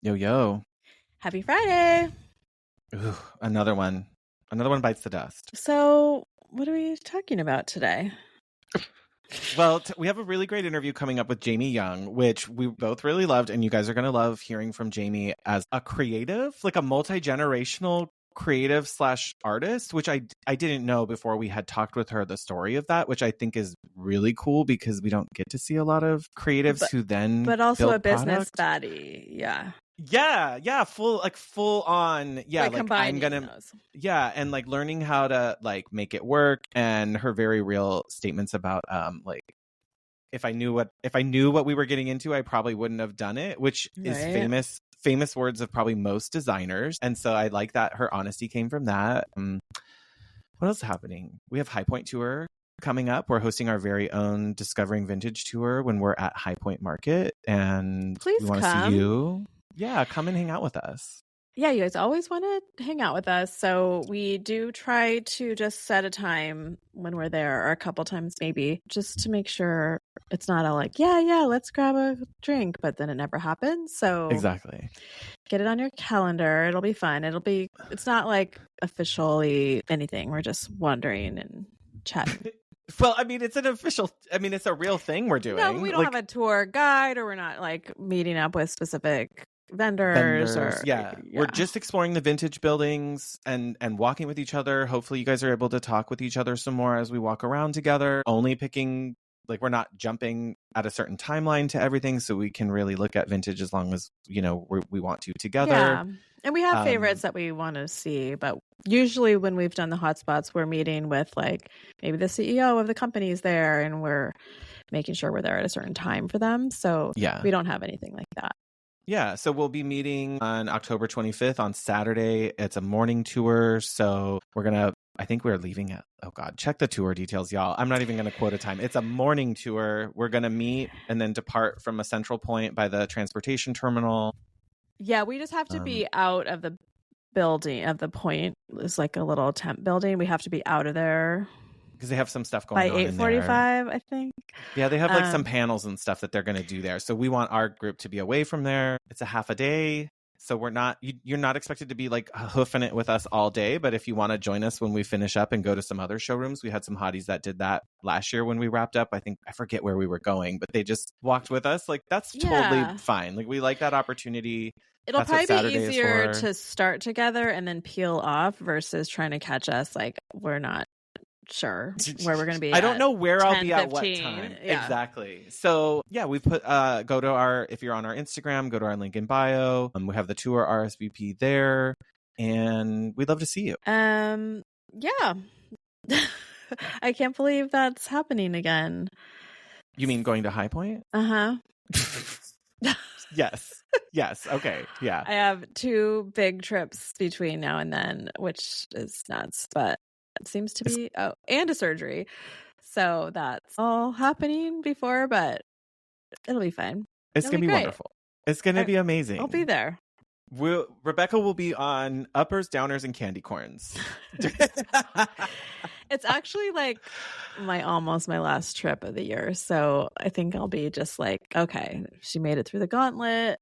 Yo, yo. Happy Friday. Ooh, another one. Another one bites the dust. So, what are we talking about today? Well, we have a really great interview coming up with Jamie Young, which we both really loved. And you guys are going to love hearing from Jamie as a creative, like a multi-generational creative / artist, which I didn't know before we had talked with her the story of that, which I think is really cool because we don't get to see a lot of creatives who then but also build a business product. baddie. Yeah. Yeah, full on. Yeah, like combining I'm gonna. those. Yeah, and like learning how to like make it work, and her very real statements about like if I knew what we were getting into, I probably wouldn't have done it, which is famous words of probably most designers. And so I like that her honesty came from that. What else is happening? We have High Point Tour coming up. We're hosting our very own Discovering Vintage tour when we're at High Point Market, and Please we want to see you. Yeah, come and hang out with us. Yeah, you guys always want to hang out with us. So we do try to just set a time when we're there, or a couple times maybe, just to make sure it's not all like, yeah, let's grab a drink, but then it never happens. So exactly, get it on your calendar. It'll be fun. It's not like officially anything. We're just wandering and chatting. Well, I mean, it's a real thing we're doing. No, we don't have a tour guide, or we're not like meeting up with specific vendors. Or yeah, we're just exploring the vintage buildings and walking with each other. Hopefully you guys are able to talk with each other some more as we walk around together, only picking, like, we're not jumping at a certain timeline to everything, so we can really look at vintage as long as, you know, we want to together. Yeah. And we have favorites that we want to see, but usually when we've done the hotspots, we're meeting with like maybe the CEO of the company's there, and we're making sure we're there at a certain time for them. So yeah, we don't have anything like that. Yeah, so we'll be meeting on October 25th on Saturday. It's a morning tour, so I think we're leaving at, oh God, check the tour details, y'all. I'm not even going to quote a time. It's a morning tour. We're going to meet and then depart from a central point by the transportation terminal. Yeah, we just have to be out of the building, of the point. It's like a little tent building. We have to be out of there. Because they have some stuff going on by 8:45, I think. Yeah, they have like some panels and stuff that they're going to do there. So we want our group to be away from there. It's a half a day. So you're not expected to be like hoofing it with us all day. But if you want to join us when we finish up and go to some other showrooms, we had some hotties that did that last year when we wrapped up. I forget where we were going, but they just walked with us. Like, that's totally fine. Like, we like that opportunity. It'll probably be easier to start together and then peel off versus trying to catch us. Like, we're not sure where we're going to be. I don't know where 10, I'll be 15. at what time. Yeah. Exactly. So yeah, we've put go to our, if you're on our Instagram, go to our link in bio. We have the tour RSVP there, and we'd love to see you. Yeah. I can't believe that's happening again. You mean going to High Point? Yes. Okay. Yeah. I have 2 big trips between now and then, which is nuts, but it seems to be and a surgery. So that's all happening before, but it'll be fine. It's going to be wonderful. It's going to be amazing. I'll be there. Rebecca will be on uppers, downers, and candy corns. It's actually like almost my last trip of the year. So I think I'll be just like, okay, she made it through the gauntlet.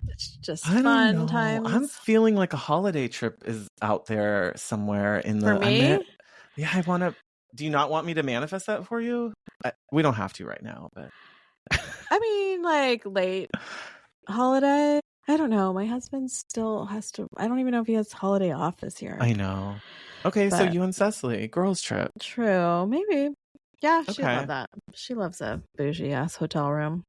It's just fun times. I'm feeling like a holiday trip is out there somewhere in the. For me? I want to. Do you not want me to manifest that for you? We don't have to right now, but. I mean, like late holiday. I don't know. My husband still has to. I don't even know if he has holiday off this year. I know. Okay, so you and Cecily, girls trip. True. Maybe. Yeah, she'd love that. She loves a bougie ass hotel room.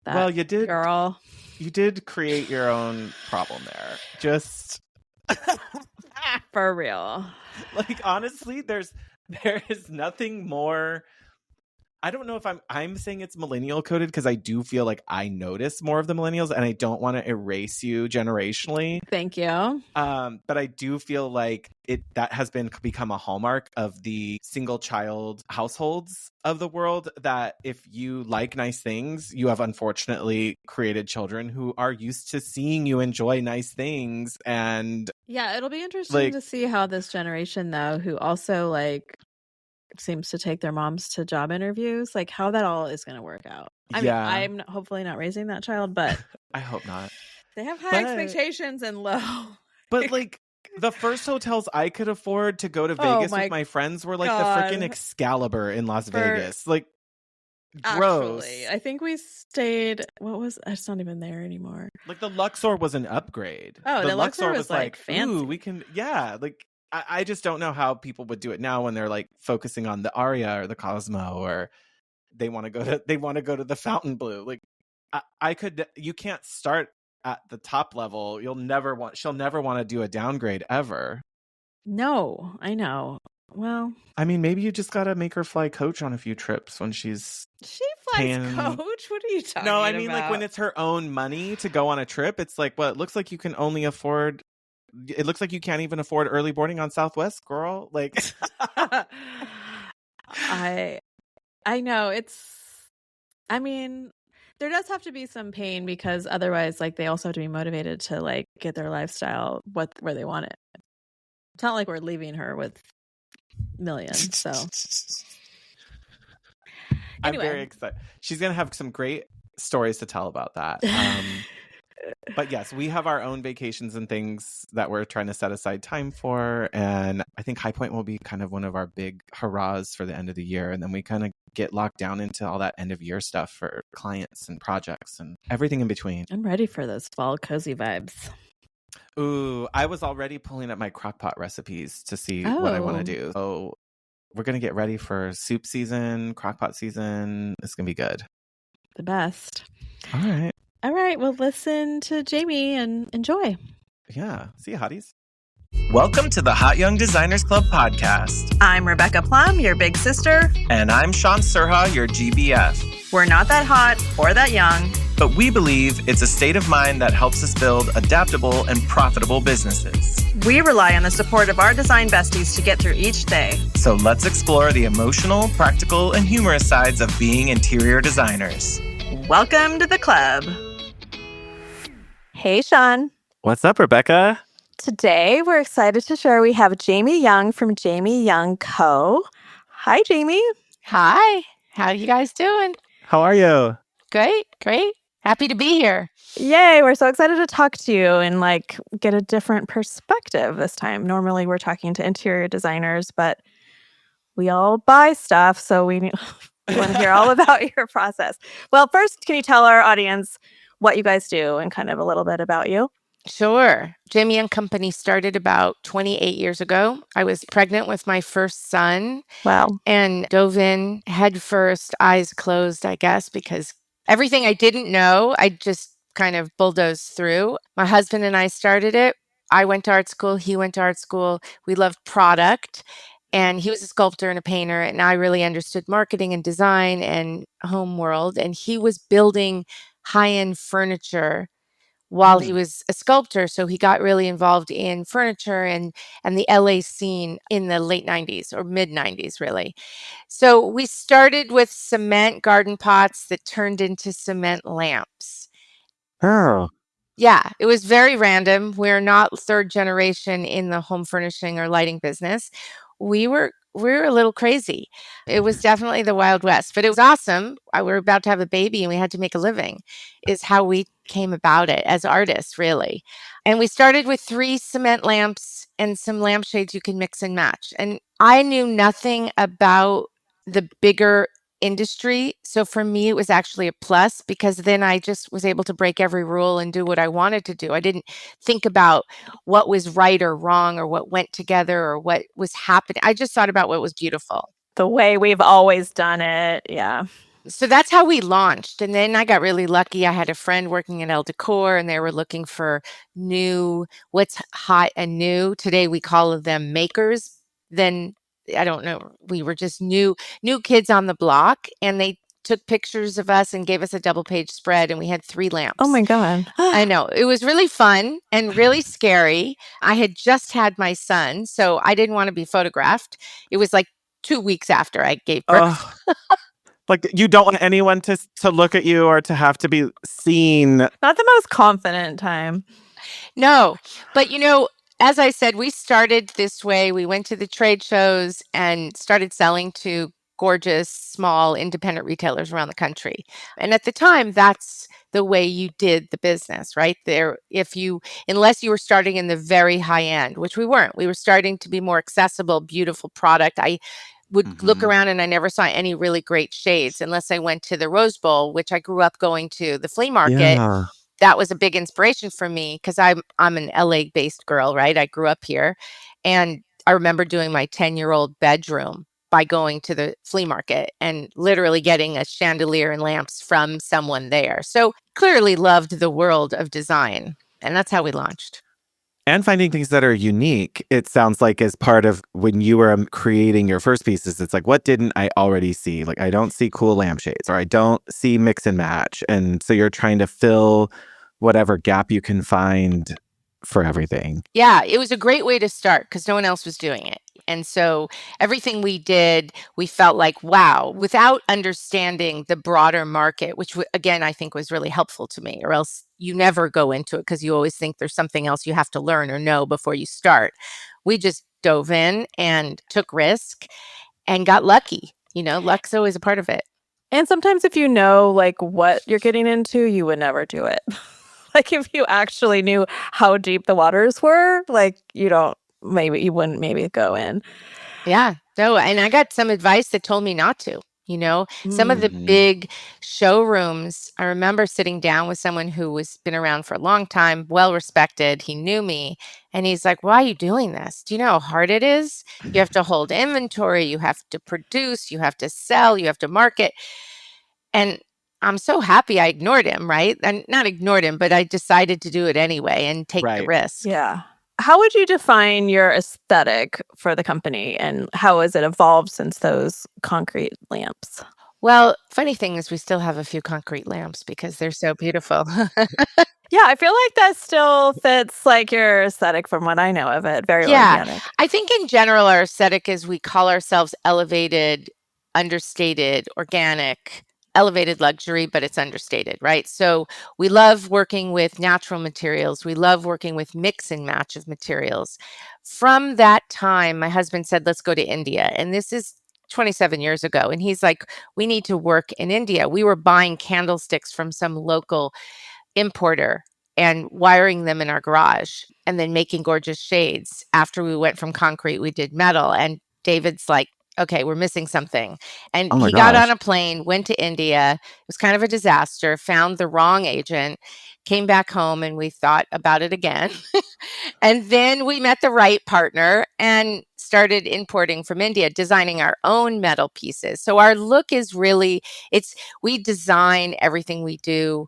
Well, you did, girl. You did create your own problem there. Just for real. Like, honestly, there is nothing more. I don't know if I'm saying it's millennial coded, because I do feel like I notice more of the millennials, and I don't want to erase you generationally. Thank you. But I do feel like that has become a hallmark of the single child households of the world, that if you like nice things, you have unfortunately created children who are used to seeing you enjoy nice things. And yeah, it'll be interesting to see how this generation, though, who also like seems to take their moms to job interviews, like how that all is going to work out. I mean, I'm hopefully not raising that child, but I hope not. They have high expectations and low. But like the first hotels I could afford to go to Vegas with my friends were like the freaking Excalibur in Las Vegas. Like gross. Actually, I think we stayed. It's not even there anymore. Like the Luxor was an upgrade. Oh, the Luxor was like fancy. Ooh, we can, like I just don't know how people would do it now when they're like focusing on the Aria or the Cosmo, or they want to go to the Fontainebleau. Like you can't start at the top level. She'll never want to do a downgrade ever. No, I know. Well, I mean, maybe you just gotta make her fly coach on a few trips when she flies coach. What are you talking about? No, I mean like when it's her own money to go on a trip. It's like, well, it looks like you can only afford. It looks like you can't even afford early boarding on Southwest, girl. Like, I know it's. I mean, there does have to be some pain because otherwise, like, they also have to be motivated to like get their lifestyle where they want it. It's not like we're leaving her with millions. So anyway. I'm very excited. She's gonna have some great stories to tell about that. But yes, we have our own vacations and things that we're trying to set aside time for, and I think High Point will be kind of one of our big hurrahs for the end of the year, and then we kind of get locked down into all that end of year stuff for clients and projects and everything in between. I'm ready for those fall cozy vibes. Ooh, I was already pulling up my crockpot recipes to see what I want to do. So we're going to get ready for soup season, crockpot season. It's going to be good. The best. All right. All right. Well, listen to Jamie and enjoy. Yeah. See you, hotties. Welcome to the Hot Young Designers Club podcast. I'm Rebecca Plum, your big sister. And I'm Shaun Surha, your GBF. We're not that hot or that young, but we believe it's a state of mind that helps us build adaptable and profitable businesses. We rely on the support of our design besties to get through each day. So let's explore the emotional, practical, and humorous sides of being interior designers. Welcome to the club. Hey, Shaun. What's up, Rebecca? Today, we're excited to share we have Jamie Young from Jamie Young Co. Hi, Jamie. Hi. How you guys doing? How are you? Great. Happy to be here. Yay. We're so excited to talk to you and like get a different perspective this time. Normally, we're talking to interior designers, but we all buy stuff, so we want to hear all about your process. Well, first, can you tell our audience what you guys do and kind of a little bit about you? Sure. Jamie Young Company started about 28 years ago. I was pregnant with my first son. Wow. And dove in head first, eyes closed, I guess, because everything I didn't know, I just kind of bulldozed through. My husband and I started it. I went to art school. He went to art school. We loved product. And he was a sculptor and a painter. And I really understood marketing and design and home world. And he was building high-end furniture while he was a sculptor. So he got really involved in furniture and the LA scene in the late 90s or mid 90s, really. So we started with cement garden pots that turned into cement lamps. Oh. Yeah, it was very random. We're not third generation in the home furnishing or lighting business. We were a little crazy. It was definitely the Wild West, but it was awesome. We were about to have a baby and we had to make a living, is how we came about it as artists, really. And we started with 3 cement lamps and some lampshades you can mix and match. And I knew nothing about the bigger industry. So for me, it was actually a plus because then I just was able to break every rule and do what I wanted to do. I didn't think about what was right or wrong or what went together or what was happening. I just thought about what was beautiful. The way we've always done it. Yeah. So that's how we launched. And then I got really lucky. I had a friend working at Elle Decor and they were looking for what's hot and new. Today we call them makers. Then I don't know. We were just new kids on the block, and they took pictures of us and gave us a double-page spread, and we had 3 lamps. Oh my God. I know. It was really fun and really scary. I had just had my son, so I didn't want to be photographed. It was like 2 weeks after I gave birth. Like you don't want anyone to look at you or to have to be seen. Not the most confident time. No, but as I said, we started this way. We went to the trade shows and started selling to gorgeous, small, independent retailers around the country. And at the time, that's the way you did the business, right? Unless you were starting in the very high end, which we weren't. We were starting to be more accessible, beautiful product. I would look around and I never saw any really great shades unless I went to the Rose Bowl, which I grew up going to the flea market. Yeah. That was a big inspiration for me because I'm an LA based girl, right? I grew up here. And I remember doing my 10-year-old bedroom by going to the flea market and literally getting a chandelier and lamps from someone there. So clearly loved the world of design. And that's how we launched. And finding things that are unique, it sounds like, as part of when you were creating your first pieces, it's like, what didn't I already see? Like, I don't see cool lampshades, or I don't see mix and match. And so you're trying to fill whatever gap you can find for everything. Yeah, it was a great way to start because no one else was doing it. And so everything we did, we felt like, wow, without understanding the broader market, which again, I think was really helpful to me, or else you never go into it because you always think there's something else you have to learn or know before you start. We just dove in and took risk and got lucky. Luck's always a part of it. And sometimes if you know like what you're getting into, you would never do it. Like if you actually knew how deep the waters were, like you wouldn't maybe go in. Yeah. No, and I got some advice that told me not to. Some of the big showrooms, I remember sitting down with someone who was been around for a long time, well respected. He knew me and he's like, why are you doing this? Do you know how hard it is? You have to hold inventory, you have to produce, you have to sell, you have to market. And I'm so happy I ignored him, right? And not ignored him, but I decided to do it anyway and take the risk. Yeah. How would you define your aesthetic for the company, and how has it evolved since those concrete lamps? Well, funny thing is we still have a few concrete lamps because they're so beautiful. Yeah, I feel like that still fits like your aesthetic from what I know of it. Very organic. I think in general our aesthetic is we call ourselves elevated, understated, organic, elevated luxury, but it's understated, right? So we love working with natural materials. We love working with mix and match of materials. From that time, my husband said, let's go to India. And this is 27 years ago. And he's like, we need to work in India. We were buying candlesticks from some local importer and wiring them in our garage and then making gorgeous shades. After we went from concrete, we did metal. And David's like, okay, we're missing something. And he got on a plane, went to India. It was kind of a disaster, found the wrong agent, came back home, and we thought about it again. And then we met the right partner and started importing from India, designing our own metal pieces. So our look is really, we design everything we do.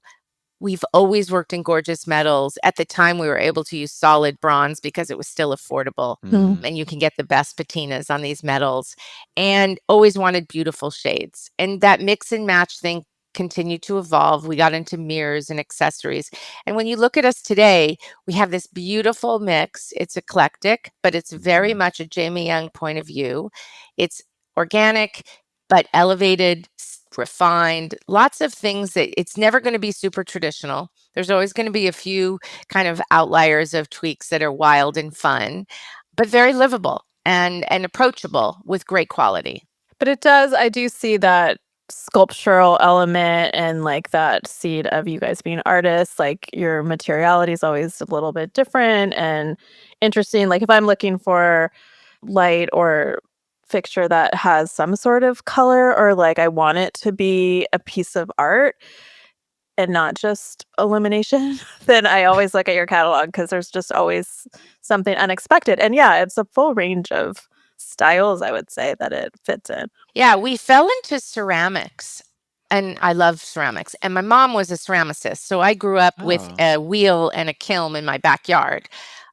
We've always worked in gorgeous metals. At the time, we were able to use solid bronze because it was still affordable. And you can get the best patinas on these metals, and always wanted beautiful shades. And that mix and match thing continued to evolve. We got into mirrors and accessories. And when you look at us today, we have this beautiful mix. It's eclectic, but it's very much a Jamie Young point of view. It's organic, but elevated, refined, lots of things that it's never going to be super traditional. There's always going to be a few kind of outliers of tweaks that are wild and fun, but very livable and approachable with great quality. But I do see that sculptural element and like that seed of you guys being artists. Like your materiality is always a little bit different and interesting. Like if I'm looking for light or fixture that has some sort of color, or like I want it to be a piece of art and not just illumination, then I always look at your catalog because there's just always something unexpected. And yeah, it's a full range of styles, I would say, that it fits in. Yeah, we fell into ceramics. And I love ceramics. And my mom was a ceramicist. So I grew up with a wheel and a kiln in my backyard.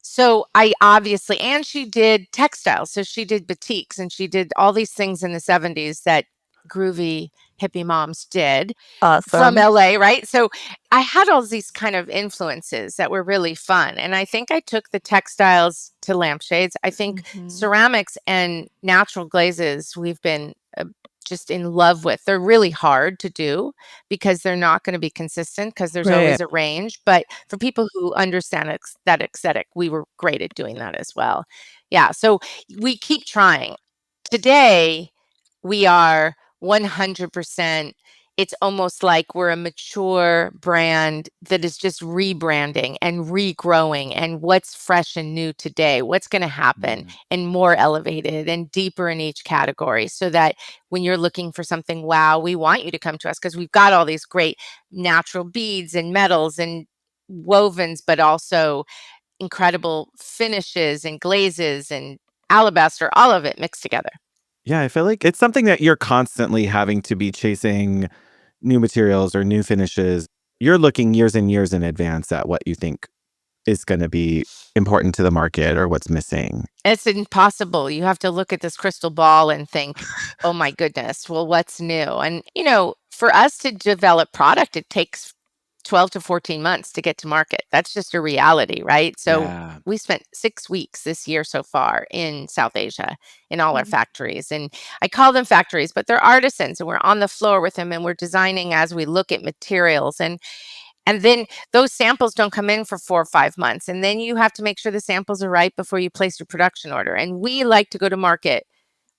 So I obviously, and she did textiles. So she did batiks and she did all these things in the 70s that groovy hippie moms did from LA, right? So I had all these kind of influences that were really fun. And I think I took the textiles to lampshades. I think ceramics and natural glazes, we've been just in love with. They're really hard to do because they're not going to be consistent because there's always a range. But for people who understand that aesthetic, we were great at doing that as well. Yeah. So we keep trying. Today, we are 100% it's almost like we're a mature brand that is just rebranding and regrowing, and what's fresh and new today, what's going to happen, and more elevated and deeper in each category, so that when you're looking for something, wow, we want you to come to us because we've got all these great natural beads and metals and wovens, but also incredible finishes and glazes and alabaster, all of it mixed together. Yeah, I feel like it's something that you're constantly having to be chasing new materials or new finishes. You're looking years and years in advance at what you think is going to be important to the market or what's missing. It's impossible. You have to look at this crystal ball and think, oh my goodness, well, what's new? And, for us to develop product, it takes 12 to 14 months to get to market. That's just a reality, right? So we spent 6 weeks this year so far in South Asia in all our factories. And I call them factories, but they're artisans, and we're on the floor with them, and we're designing as we look at materials. And then those samples don't come in for 4 or 5 months. And then you have to make sure the samples are right before you place your production order. And we like to go to market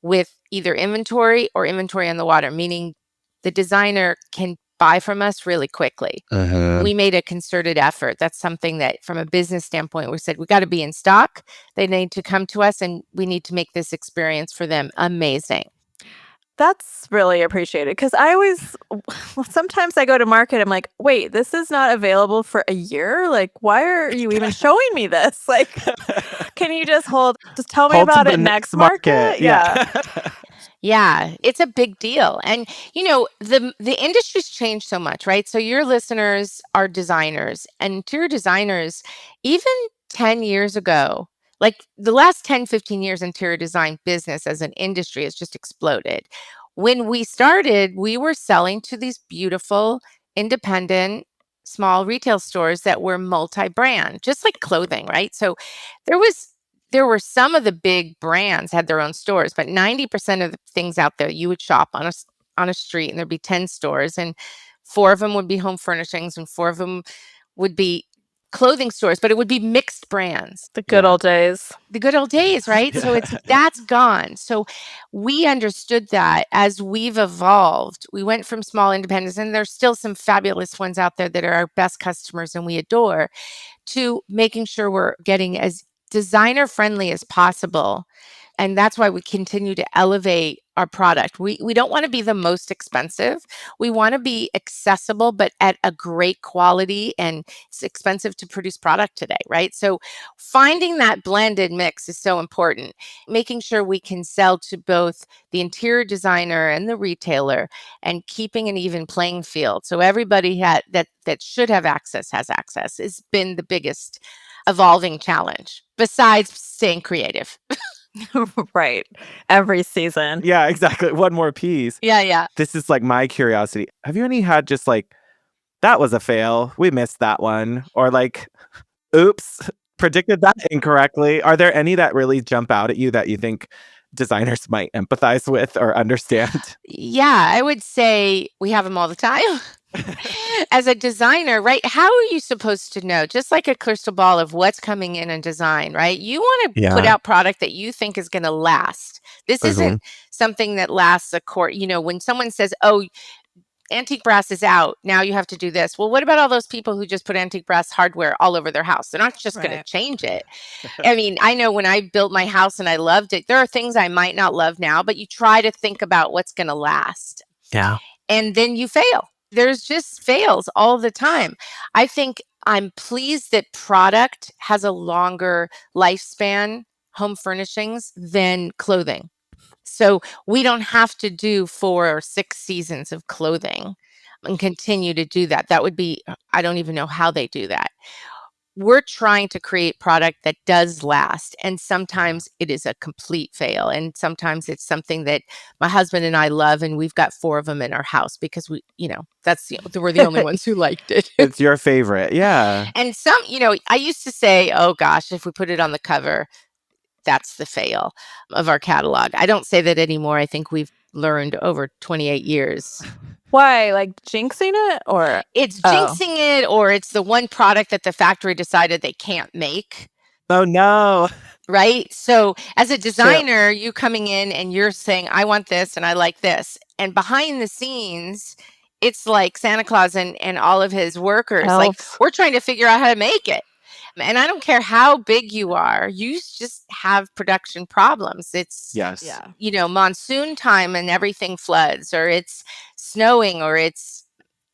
with either inventory or inventory on the water, meaning the designer can buy from us really quickly. We made a concerted effort. That's something that from a business standpoint, we said, we got to be in stock. They need to come to us, and we need to make this experience for them amazing. That's really appreciated, because sometimes I go to market, I'm like, wait, this is not available for a year? Like, why are you even showing me this? Like, can you just tell me about it next market? Yeah. Yeah, it's a big deal. And, the industry's changed so much, right? So your listeners are designers, and interior designers, even 10 years ago, like the last 10, 15 years, interior design business as an industry has just exploded. When we started, we were selling to these beautiful, independent, small retail stores that were multi-brand, just like clothing, right? So there were some of the big brands had their own stores, but 90% of the things out there you would shop on a street, and there'd be 10 stores, and 4 of them would be home furnishings, and 4 of them would be clothing stores, but it would be mixed brands. The good old days. The good old days, right? So that's gone. So we understood that as we've evolved, we went from small independents, and there's still some fabulous ones out there that are our best customers and we adore, to making sure we're getting as designer friendly as possible. And that's why we continue to elevate our product. We don't want to be the most expensive. We want to be accessible, but at a great quality, and it's expensive to produce product today, right? So finding that blended mix is so important. Making sure we can sell to both the interior designer and the retailer, and keeping an even playing field. So everybody that should have access has access has been the biggest evolving challenge, besides staying creative. Right. Every season. Yeah, exactly. One more piece. Yeah. This is like my curiosity. Have you any had just like, that was a fail, we missed that one, or like, oops, predicted that incorrectly? Are there any that really jump out at you that you think designers might empathize with or understand? Yeah, I would say we have them all the time. As a designer, right? How are you supposed to know? Just like a crystal ball of what's coming in design, right? You want to put out product that you think is going to last. This isn't something that lasts a court. When someone says, oh, antique brass is out, now you have to do this. Well, what about all those people who just put antique brass hardware all over their house? They're not just going to change it. I mean, I know when I built my house and I loved it, there are things I might not love now, but you try to think about what's going to last. Yeah. And then you fail. There's just fails all the time. I think I'm pleased that product has a longer lifespan, home furnishings, than clothing. So we don't have to do 4 or 6 seasons of clothing and continue to do that. That would be, I don't even know how they do that. We're trying to create product that does last. And sometimes it is a complete fail. And sometimes it's something that my husband and I love. And we've got 4 of them in our house because we're the only ones who liked it. It's your favorite. Yeah. And I used to say, oh gosh, if we put it on the cover, that's the fail of our catalog. I don't say that anymore. I think we've learned over 28 years. Why? Like jinxing it? Or it's jinxing it, or it's the one product that the factory decided they can't make. Oh no. Right? So as a designer, you coming in and you're saying, I want this and I like this. And behind the scenes, it's like Santa Claus and all of his workers. Like, Elves. we're trying to figure out how to make it. And I don't care how big you are, you just have production problems. It's, Yes. Yeah. you know, monsoon time and everything floods, or it's snowing, or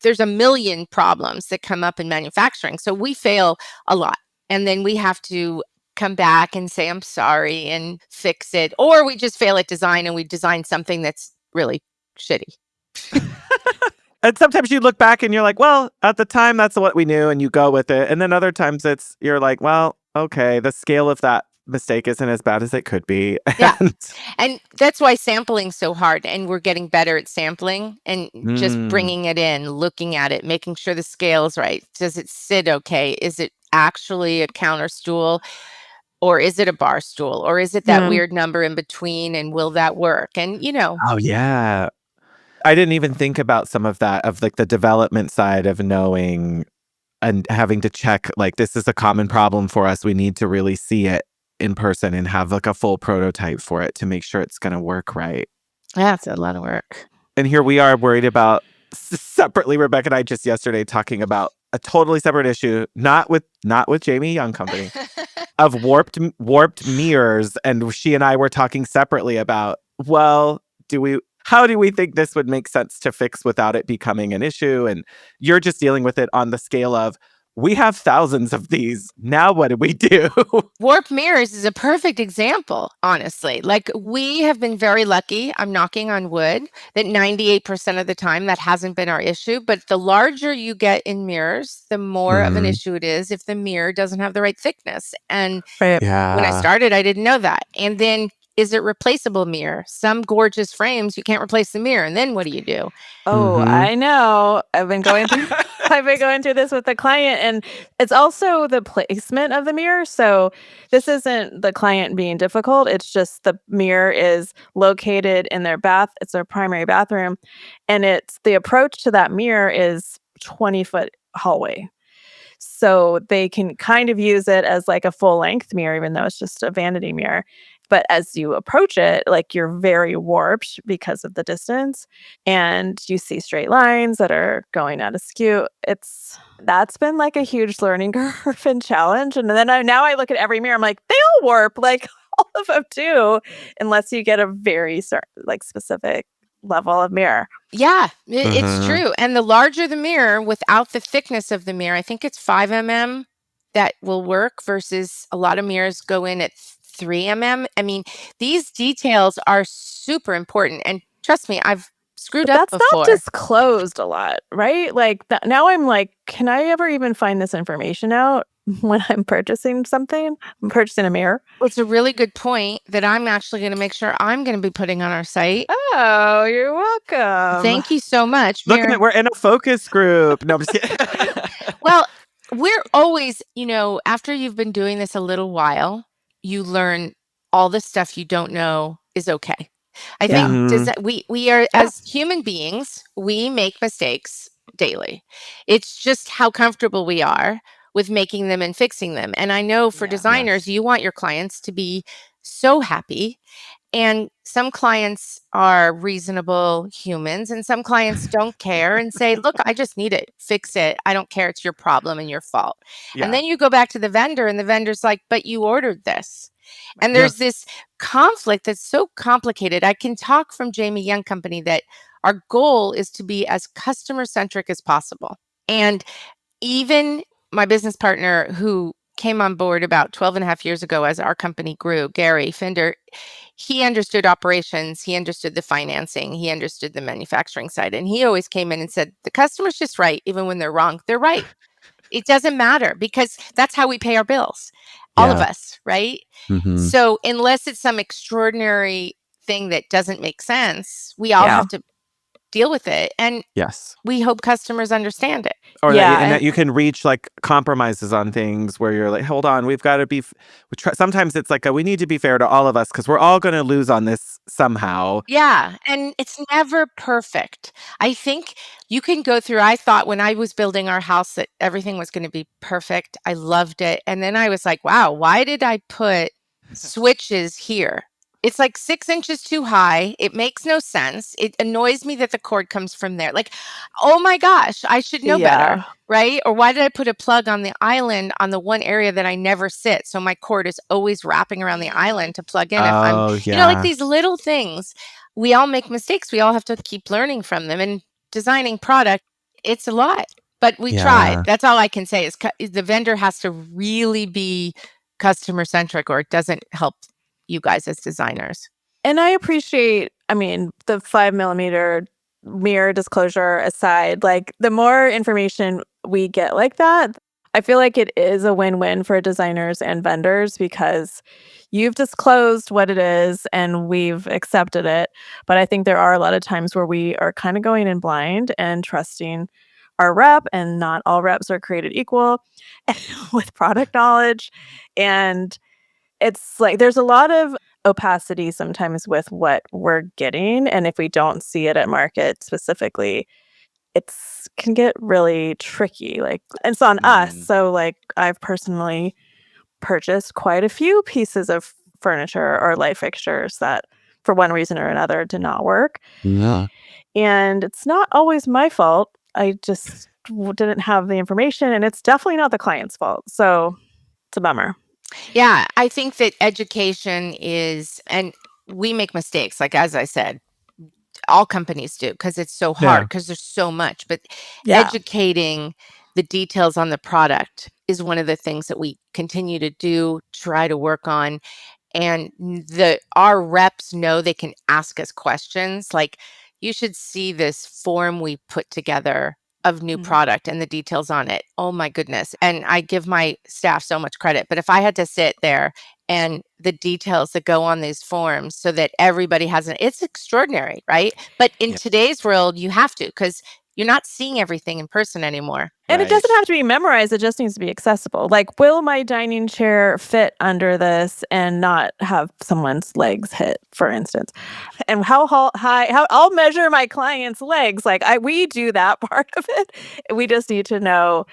there's a million problems that come up in manufacturing. So we fail a lot. And then we have to come back and say, I'm sorry, and fix it. Or we just fail at design and we design something that's really shitty. And sometimes you look back and you're like, well, at the time, that's what we knew, and you go with it. And then other times you're like, well, okay, the scale of that mistake isn't as bad as it could be. Yeah. And that's why sampling's so hard. And we're getting better at sampling and just bringing it in, looking at it, making sure the scale is right. Does it sit okay? Is it actually a counter stool? Or is it a bar stool? Or is it that weird number in between? And will that work? And, you know. Oh, yeah. I didn't even think about some of that, of like the development side of knowing and having to check, like, this is a common problem for us. We need to really see it in person and have like a full prototype for it to make sure it's going to work right. Yeah, it's a lot of work. And here we are worried about separately, Rebecca and I just yesterday talking about a totally separate issue, not with Jamie Young Company, of warped mirrors. And she and I were talking separately about, well, how do we think this would make sense to fix without it becoming an issue? And you're just dealing with it on the scale of, we have thousands of these. Now what do we do? Warped mirrors is a perfect example, honestly. Like, we have been very lucky, I'm knocking on wood, that 98% of the time that hasn't been our issue. But the larger you get in mirrors, the more of an issue it is if the mirror doesn't have the right thickness. And when I started, I didn't know that. And then, is it replaceable mirror? Some gorgeous frames, you can't replace the mirror. And then what do you do? Oh, I know. I've been going through this with the client, and it's also the placement of the mirror. So this isn't the client being difficult. It's just the mirror is located in their bath. It's their primary bathroom. And it's the approach to that mirror is 20-foot hallway. So they can kind of use it as like a full length mirror, even though it's just a vanity mirror. But as you approach it, like, you're very warped because of the distance, and you see straight lines that are going out askew. That's been like a huge learning curve and challenge. And then now I look at every mirror, I'm like, they all warp, like all of them do, unless you get a very specific level of mirror. Yeah, it's true. And the larger the mirror, without the thickness of the mirror, I think it's 5 mm that will work, versus a lot of mirrors go in at 3 mm. I mean, these details are super important. And trust me, I've screwed up That's before. not disclosed a lot, right? Like, now I'm like, can I ever even find this information out when I'm purchasing something? I'm purchasing a mirror. Well, it's a really good point that I'm actually going to make sure I'm going to be putting on our site. Oh, you're welcome. Thank you so much. We're in a focus group. No, I'm just kidding. Well, we're always, after you've been doing this a little while, you learn all the stuff you don't know is okay. I think we are, as human beings, we make mistakes daily. It's just how comfortable we are with making them and fixing them. And I know for designers, you want your clients to be so happy. And some clients are reasonable humans, and some clients don't care and say, look, I just need it. Fix it. I don't care. It's your problem and your fault. Yeah. And then you go back to the vendor, and the vendor's like, but you ordered this. And there's this conflict that's so complicated. I can talk from Jamie Young Company that our goal is to be as customer-centric as possible. And even my business partner, who came on board about 12 and a half years ago as our company grew, Gary Finder, he understood operations, he understood the financing, he understood the manufacturing side. And he always came in and said, the customer's just right, even when they're wrong. They're right. It doesn't matter, because that's how we pay our bills. All of us, right? So unless it's some extraordinary thing that doesn't make sense, we all have to deal with it. And we hope customers understand it. Or that you can reach like compromises on things where you're like, hold on, we've got to be, sometimes it's like, we need to be fair to all of us because we're all going to lose on this somehow. Yeah. And it's never perfect. I think you can go through, I thought when I was building our house that everything was going to be perfect. I loved it. And then I was like, wow, why did I put switches here? It's like 6 inches too high. It makes no sense. It annoys me that the cord comes from there. Like, oh my gosh, I should know better, right? Or why did I put a plug on the island on the one area that I never sit? So my cord is always wrapping around the island to plug in. If I'm, like these little things. We all make mistakes. We all have to keep learning from them. And designing product, it's a lot. But we tried. That's all I can say is the vendor has to really be customer centric, or it doesn't help you guys as designers. And I appreciate, the 5mm mirror disclosure aside, like the more information we get like that, I feel like it is a win-win for designers and vendors because you've disclosed what it is and we've accepted it. But I think there are a lot of times where we are kind of going in blind and trusting our rep, and not all reps are created equal with product knowledge. And it's like there's a lot of opacity sometimes with what we're getting. And if we don't see it at market specifically, it's can get really tricky. Like, and it's on us. So like I've personally purchased quite a few pieces of furniture or light fixtures that for one reason or another did not work. Yeah. And it's not always my fault. I just didn't have the information, and it's definitely not the client's fault. So it's a bummer. Yeah, I think that education is, and we make mistakes. Like, as I said, all companies do because it's so hard because there's so much. But educating the details on the product is one of the things that we continue to do, try to work on. And our reps know they can ask us questions. Like, you should see this form we put together of new product and the details on it. Oh my goodness. And I give my staff so much credit. But if I had to sit there and the details that go on these forms so that everybody has it's extraordinary, right? But in today's world, you have to, because you're not seeing everything in person anymore. And it doesn't have to be memorized. It just needs to be accessible. Like, will my dining chair fit under this and not have someone's legs hit, for instance? And how high, I'll measure my client's legs. Like, we do that part of it. We just need to know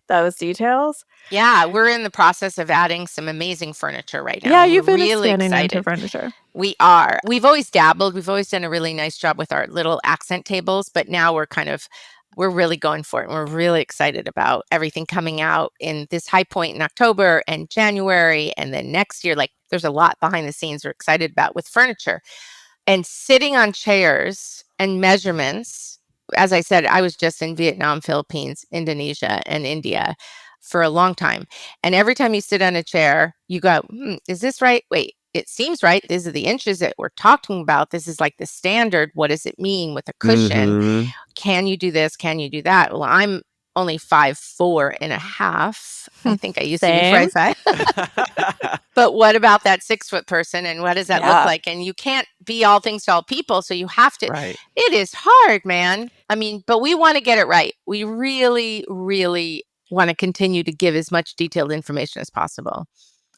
those details. Yeah, we're in the process of adding some amazing furniture right now. Yeah, you've been really expanding excited. into furniture. We are. We've always dabbled. We've always done a really nice job with our little accent tables, but now we're really going for it. We're really excited about everything coming out in this high point in October and January, and then next year. Like, there's a lot behind the scenes we're excited about with furniture. And sitting on chairs and measurements. As I said, I was just in Vietnam, Philippines, Indonesia, and India for a long time. And every time you sit on a chair, you go, is this right? Wait, it seems right. These are the inches that we're talking about. This is like the standard. What does it mean with a cushion? Can you do this? Can you do that? Well, I'm only 5'4.5". I think I used to be 5'5". But what about that 6-foot person? And what does that look like? And you can't be all things to all people. So you have to. Right. It is hard, man. But we want to get it right. We really, really want to continue to give as much detailed information as possible.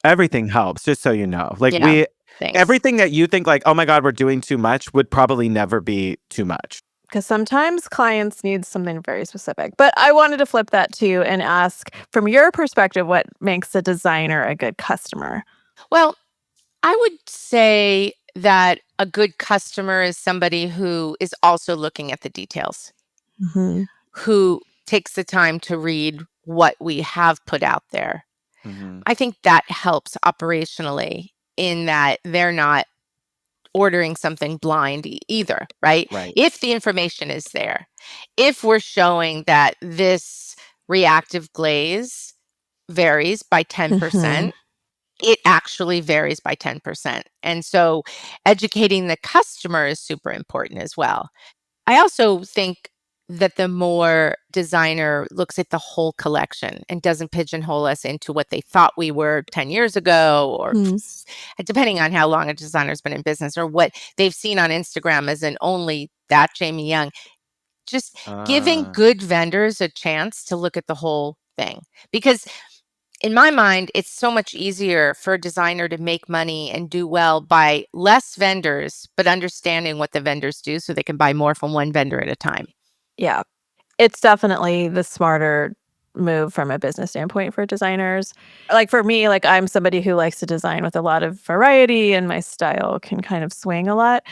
Everything helps, just so you know. Like, thanks. Everything that you think like, oh my God, we're doing too much would probably never be too much. Because sometimes clients need something very specific. But I wanted to flip that to you and ask, from your perspective, what makes a designer a good customer? Well, I would say that a good customer is somebody who is also looking at the details, who takes the time to read what we have put out there. I think that helps operationally in that they're not ordering something blind either, right? If the information is there, if we're showing that this reactive glaze varies by 10%, it actually varies by 10%. And so educating the customer is super important as well. I also think that the more designer looks at the whole collection and doesn't pigeonhole us into what they thought we were 10 years ago, or depending on how long a designer's been in business, or what they've seen on Instagram as an only that Jamie Young, just giving good vendors a chance to look at the whole thing. Because in my mind, it's so much easier for a designer to make money and do well by less vendors, but understanding what the vendors do so they can buy more from one vendor at a time. Yeah, it's definitely the smarter move from a business standpoint for designers. Like for me, like I'm somebody who likes to design with a lot of variety and my style can kind of swing a lot.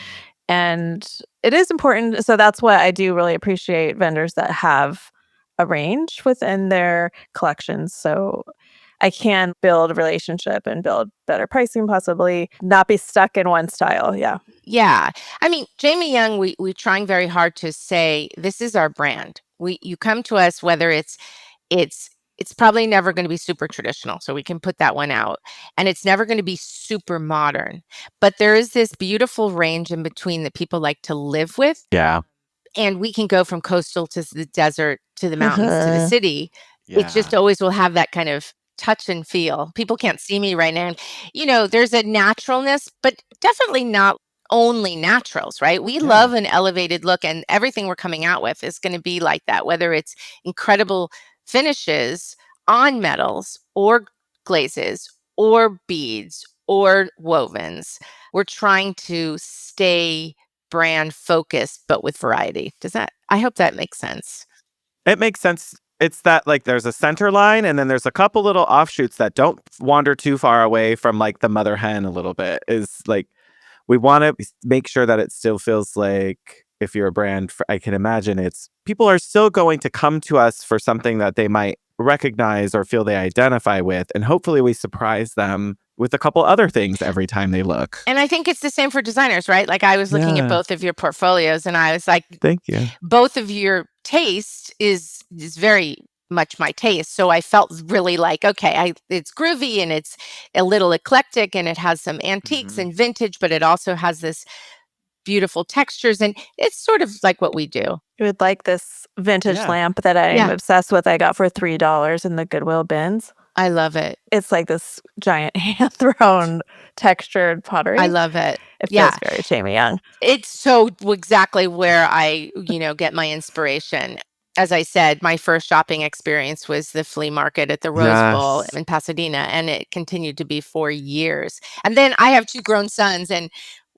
And it is important. So that's what I do really appreciate vendors that have a range within their collections. So I can build a relationship and build better pricing, possibly not be stuck in one style. Yeah. Yeah. I mean, Jamie Young, we're trying very hard to say, this is our brand. You come to us, whether it's probably never going to be super traditional. So we can put that one out. And it's never going to be super modern. But there is this beautiful range in between that people like to live with. Yeah. And we can go from coastal to the desert, to the mountains, to the city. It just always will have that kind of touch and feel. People can't see me right now. You know, there's a naturalness, but definitely not only naturals, right? We love an elevated look, and everything we're coming out with is going to be like that, whether it's incredible finishes on metals or glazes or beads or wovens. We're trying to stay brand focused, but with variety. I hope that makes sense. It makes sense. It's that like there's a center line and then there's a couple little offshoots that don't wander too far away from like the mother hen a little bit. Is like we want to make sure that it still feels like if you're a brand, I can imagine it's people are still going to come to us for something that they might recognize or feel they identify with. And hopefully we surprise them with a couple other things every time they look. And I think it's the same for designers, right? Like I was looking at both of your portfolios and I was like, thank you. Both of your taste is very much my taste. So I felt really like, okay, it's groovy and it's a little eclectic and it has some antiques and vintage, but it also has this beautiful textures. And it's sort of like what we do. You would like this vintage lamp that I'm obsessed with. I got for $3 in the Goodwill bins. I love it. It's like this giant hand-thrown textured pottery. I love it. It feels very Jamie Young. It's so exactly where I, get my inspiration. As I said, my first shopping experience was the flea market at the Rose Bowl in Pasadena, and it continued to be for years. And then I have 2 grown sons, and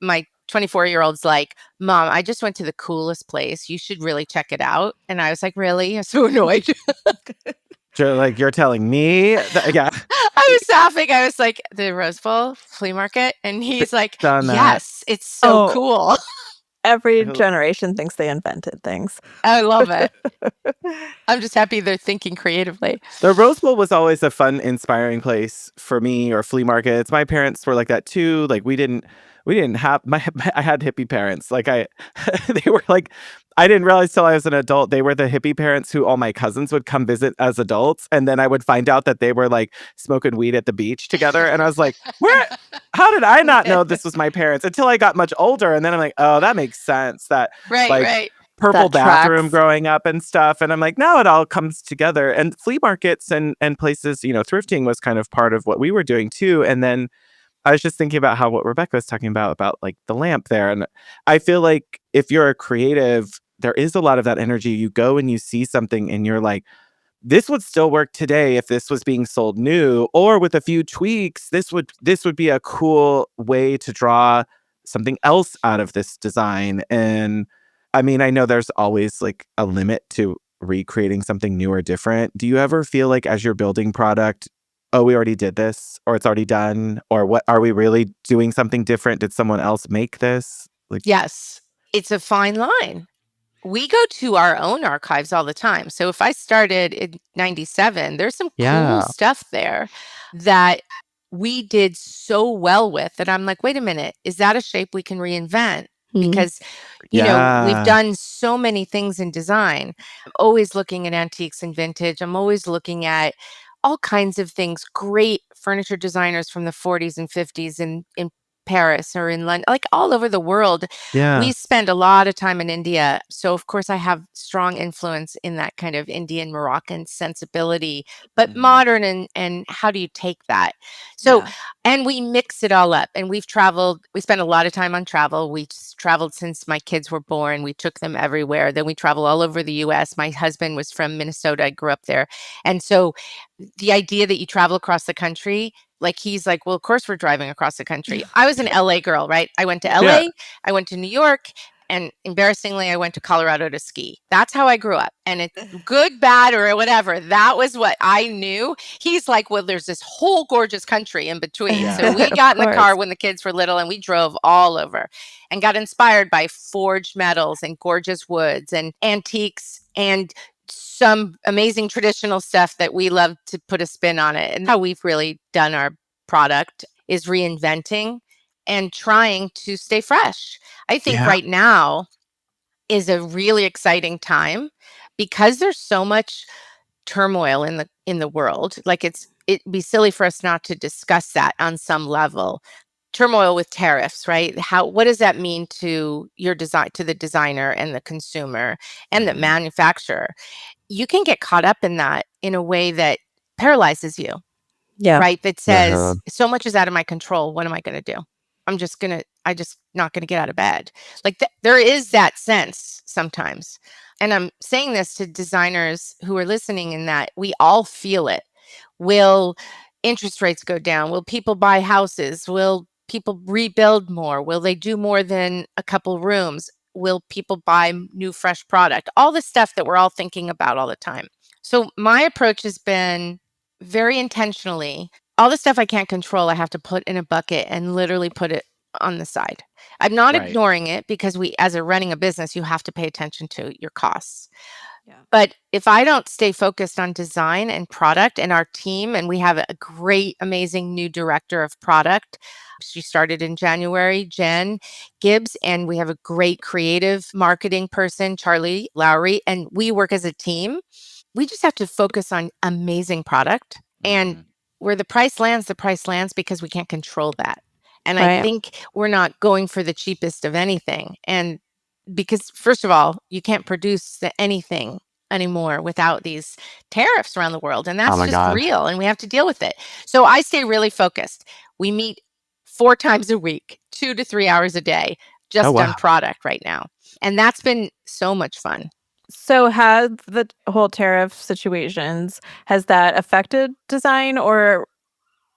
my 24-year-old's like, Mom, I just went to the coolest place. You should really check it out. And I was like, really? I'm so annoyed. Like you're telling me yeah. I was laughing. I was like, the Rose Bowl flea market, and he's like, yes, it's so cool. Every generation thinks they invented things. I love it. I'm just happy they're thinking creatively. The Rose Bowl was always a fun, inspiring place for me, or flea markets. My parents were like that too. Like we didn't have I had hippie parents. Like they were like, I didn't realize till I was an adult, they were the hippie parents who all my cousins would come visit as adults. And then I would find out that they were like smoking weed at the beach together. And I was like, how did I not know this was my parents until I got much older? And then I'm like, oh, that makes sense. That right. Purple bathroom growing up and stuff. And I'm like, now it all comes together. And flea markets and places, thrifting was kind of part of what we were doing too. And then I was just thinking about what Rebecca was talking about like the lamp there. And I feel like if you're a creative, there is a lot of that energy. You go and you see something and you're like, this would still work today if this was being sold new, or with a few tweaks, this would be a cool way to draw something else out of this design. And I mean, I know there's always like a limit to recreating something new or different. Do you ever feel like as you're building product, oh, we already did this, or it's already done, or what, are we really doing something different? Did someone else make this? Yes, it's a fine line. We go to our own archives all the time. So if I started in 97, there's some cool stuff there that we did so well with that I'm like, wait a minute, is that a shape we can reinvent? Because, we've done so many things in design. I'm always looking at antiques and vintage. I'm always looking at all kinds of things. Great furniture designers from the 40s and 50s in Paris or in London, like all over the world. We spend a lot of time in India. So of course I have strong influence in that kind of Indian Moroccan sensibility, but modern and how do you take that? So, and we mix it all up, and we've traveled, we spend a lot of time on travel. We traveled since my kids were born. We took them everywhere. Then we travel all over the US. My husband was from Minnesota. I grew up there. And so the idea that you travel across the country, like he's like, well, of course we're driving across the country. I was an LA girl, right? I went to LA, I went to New York, And embarrassingly, I went to Colorado to ski. That's how I grew up. And it's good, bad, or whatever. That was what I knew. He's like, well, there's this whole gorgeous country in between. Yeah. So we Of got in the car course. when the kids were little and we drove all over and got inspired by forged metals and gorgeous woods and antiques and some amazing traditional stuff that we love to put a spin on it. And how we've really done our product is reinventing and trying to stay fresh. I think right now is a really exciting time because there's so much turmoil in the world. Like it'd be silly for us not to discuss that on some level. Turmoil with tariffs, right? What does that mean to your design, to the designer and the consumer and the manufacturer? You can get caught up in that in a way that paralyzes you. Yeah. Right? That says so much is out of my control. What am I going to do? I'm just not going to get out of bed. Like there is that sense sometimes. And I'm saying this to designers who are listening in that we all feel it. Will interest rates go down? Will people buy houses? Will people rebuild more? Will they do more than a couple rooms? Will people buy new, fresh product? All the stuff that we're all thinking about all the time. So my approach has been very intentionally, all the stuff I can't control, I have to put in a bucket and literally put it on the side. I'm not ignoring it because as running a business, you have to pay attention to your costs. Yeah. But if I don't stay focused on design and product and our team, and we have a great, amazing new director of product. She started in January, Jen Gibbs, and we have a great creative marketing person, Charlie Lowry, and we work as a team. We just have to focus on amazing product. And where the price lands because we can't control that. And I think we're not going for the cheapest of anything. And because, first of all, you can't produce anything anymore without these tariffs around the world. And that's just real. And we have to deal with it. So I stay really focused. We meet 4 times a week, 2 to 3 hours a day, just on product right now. And that's been so much fun. So has the whole tariff situations, has that affected design or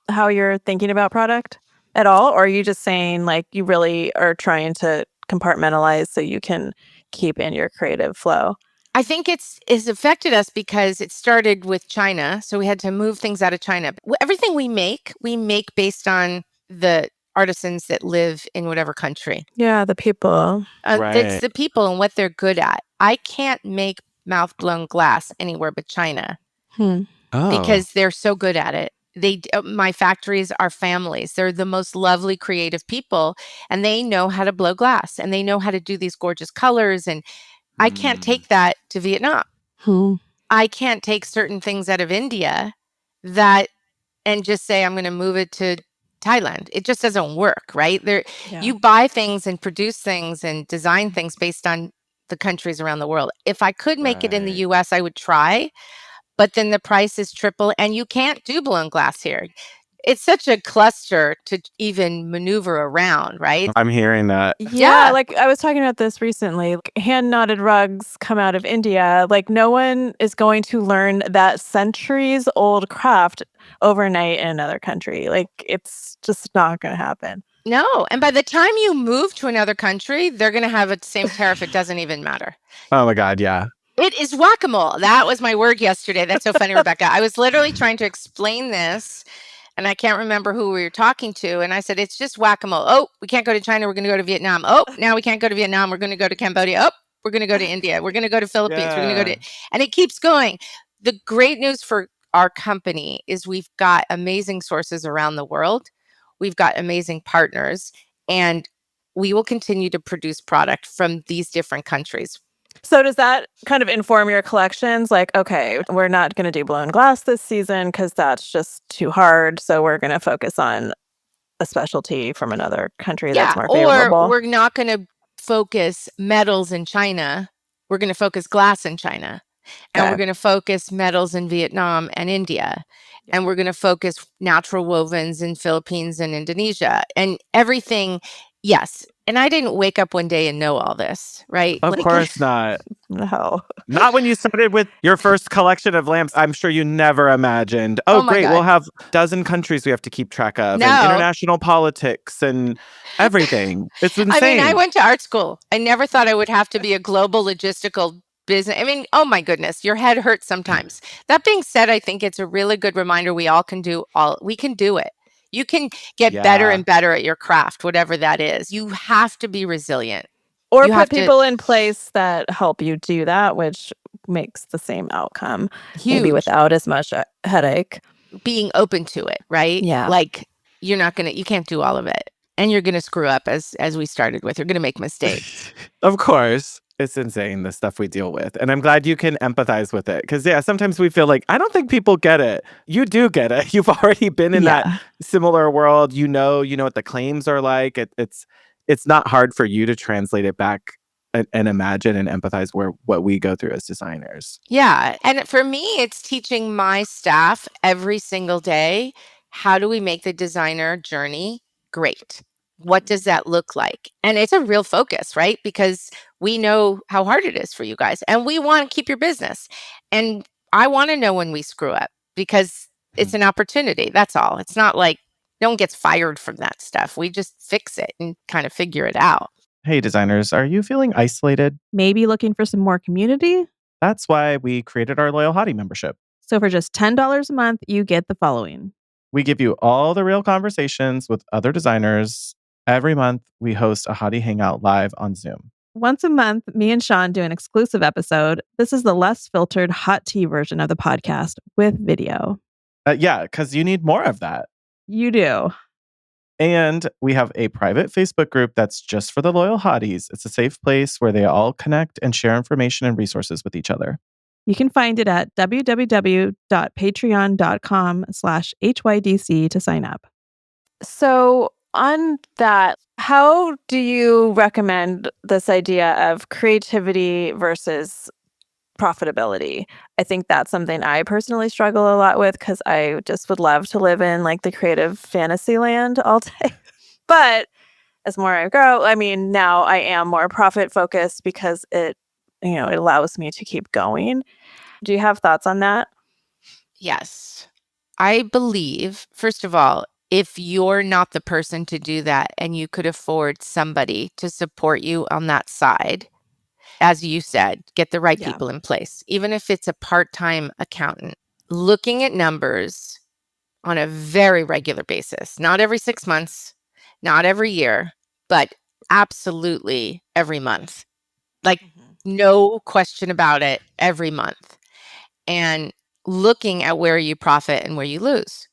how you're thinking about product at all? Or are you just saying like you really are trying to compartmentalize so you can keep in your creative flow? I think it's affected us because it started with China. So we had to move things out of China. Everything we make based on the artisans that live in whatever country. Yeah, the people. It's the people and what they're good at. I can't make mouth-blown glass anywhere but China because they're so good at it. My factories are families. They're the most lovely, creative people, and they know how to blow glass, and they know how to do these gorgeous colors. And I can't take that to Vietnam. I can't take certain things out of India and just say I'm going to move it to Thailand. It just doesn't work, right? You buy things and produce things and design things based on the countries around the world. If I could make it in the US, I would try, but then the price is triple and you can't do blown glass here. It's such a cluster to even maneuver around, right? I'm hearing that. Yeah, like I was talking about this recently. Like, hand-knotted rugs come out of India. Like no one is going to learn that centuries-old craft overnight in another country. Like it's just not going to happen. No, and by the time you move to another country, they're going to have the same tariff. It doesn't even matter. Oh my God, yeah. It is whack-a-mole. That was my word yesterday. That's so funny, Rebecca. I was literally trying to explain this. And I can't remember who we were talking to. And I said, it's just whack-a-mole. Oh, we can't go to China. We're going to go to Vietnam. Oh, now we can't go to Vietnam. We're going to go to Cambodia. Oh, we're going to go to India. We're going to go to Philippines. We're going to go to... And it keeps going. The great news for our company is we've got amazing sources around the world. We've got amazing partners. And we will continue to produce product from these different countries. So does that kind of inform your collections? Like, okay, we're not going to do blown glass this season because that's just too hard. So we're going to focus on a specialty from another country that's more favorable. Or we're not going to focus metals in China. We're going to focus glass in China. And we're going to focus metals in Vietnam and India. And we're going to focus natural wovens in Philippines and Indonesia. And everything, yes, And I didn't wake up one day and know all this, right? Of course not. No. Not when you started with your first collection of lamps. I'm sure you never imagined, Oh my great, God. we'll have a dozen countries we have to keep track of, No. and international politics and everything. It's insane. I mean, I went to art school. I never thought I would have to be a global logistical business. I mean, oh my goodness, your head hurts sometimes. That being said, I think it's a really good reminder we can do it. You can get better and better at your craft, whatever that is. You have to be resilient. Or put people in place that help you do that, which makes the same outcome. Huge. Maybe without as much headache. Being open to it, right? Yeah. Like you can't do all of it. And you're going to screw up as we started with. You're going to make mistakes. Of course. It's insane, the stuff we deal with. And I'm glad you can empathize with it. Because, sometimes we feel like, I don't think people get it. You do get it. You've already been in that similar world. You know what the claims are like. It's not hard for you to translate it back and imagine and empathize what we go through as designers. Yeah. And for me, it's teaching my staff every single day, how do we make the designer journey great? What does that look like? And it's a real focus, right? Because we know how hard it is for you guys and we want to keep your business. And I want to know when we screw up because it's an opportunity. That's all. It's not like no one gets fired from that stuff. We just fix it and kind of figure it out. Hey, designers, are you feeling isolated? Maybe looking for some more community? That's why we created our Loyal Hottie membership. So for just $10 a month, you get the following. We give you all the real conversations with other designers. Every month, we host a Hottie Hangout live on Zoom. Once a month, me and Shaun do an exclusive episode. This is the less filtered hot tea version of the podcast with video. Because you need more of that. You do. And we have a private Facebook group that's just for the Loyal Hotties. It's a safe place where they all connect and share information and resources with each other. You can find it at www.patreon.com/HYDC to sign up. So on that, how do you recommend this idea of creativity versus profitability? I think that's something I personally struggle a lot with because I just would love to live in like the creative fantasy land all day. But as more I grow, I mean, now I am more profit focused because it allows me to keep going. Do you have thoughts on that? Yes. I believe, first of all, if you're not the person to do that and you could afford somebody to support you on that side, as you said, get the right people in place, even if it's a part-time accountant, looking at numbers on a very regular basis, not every 6 months, not every year, but absolutely every month. Like no question about it, every month. And looking at where you profit and where you lose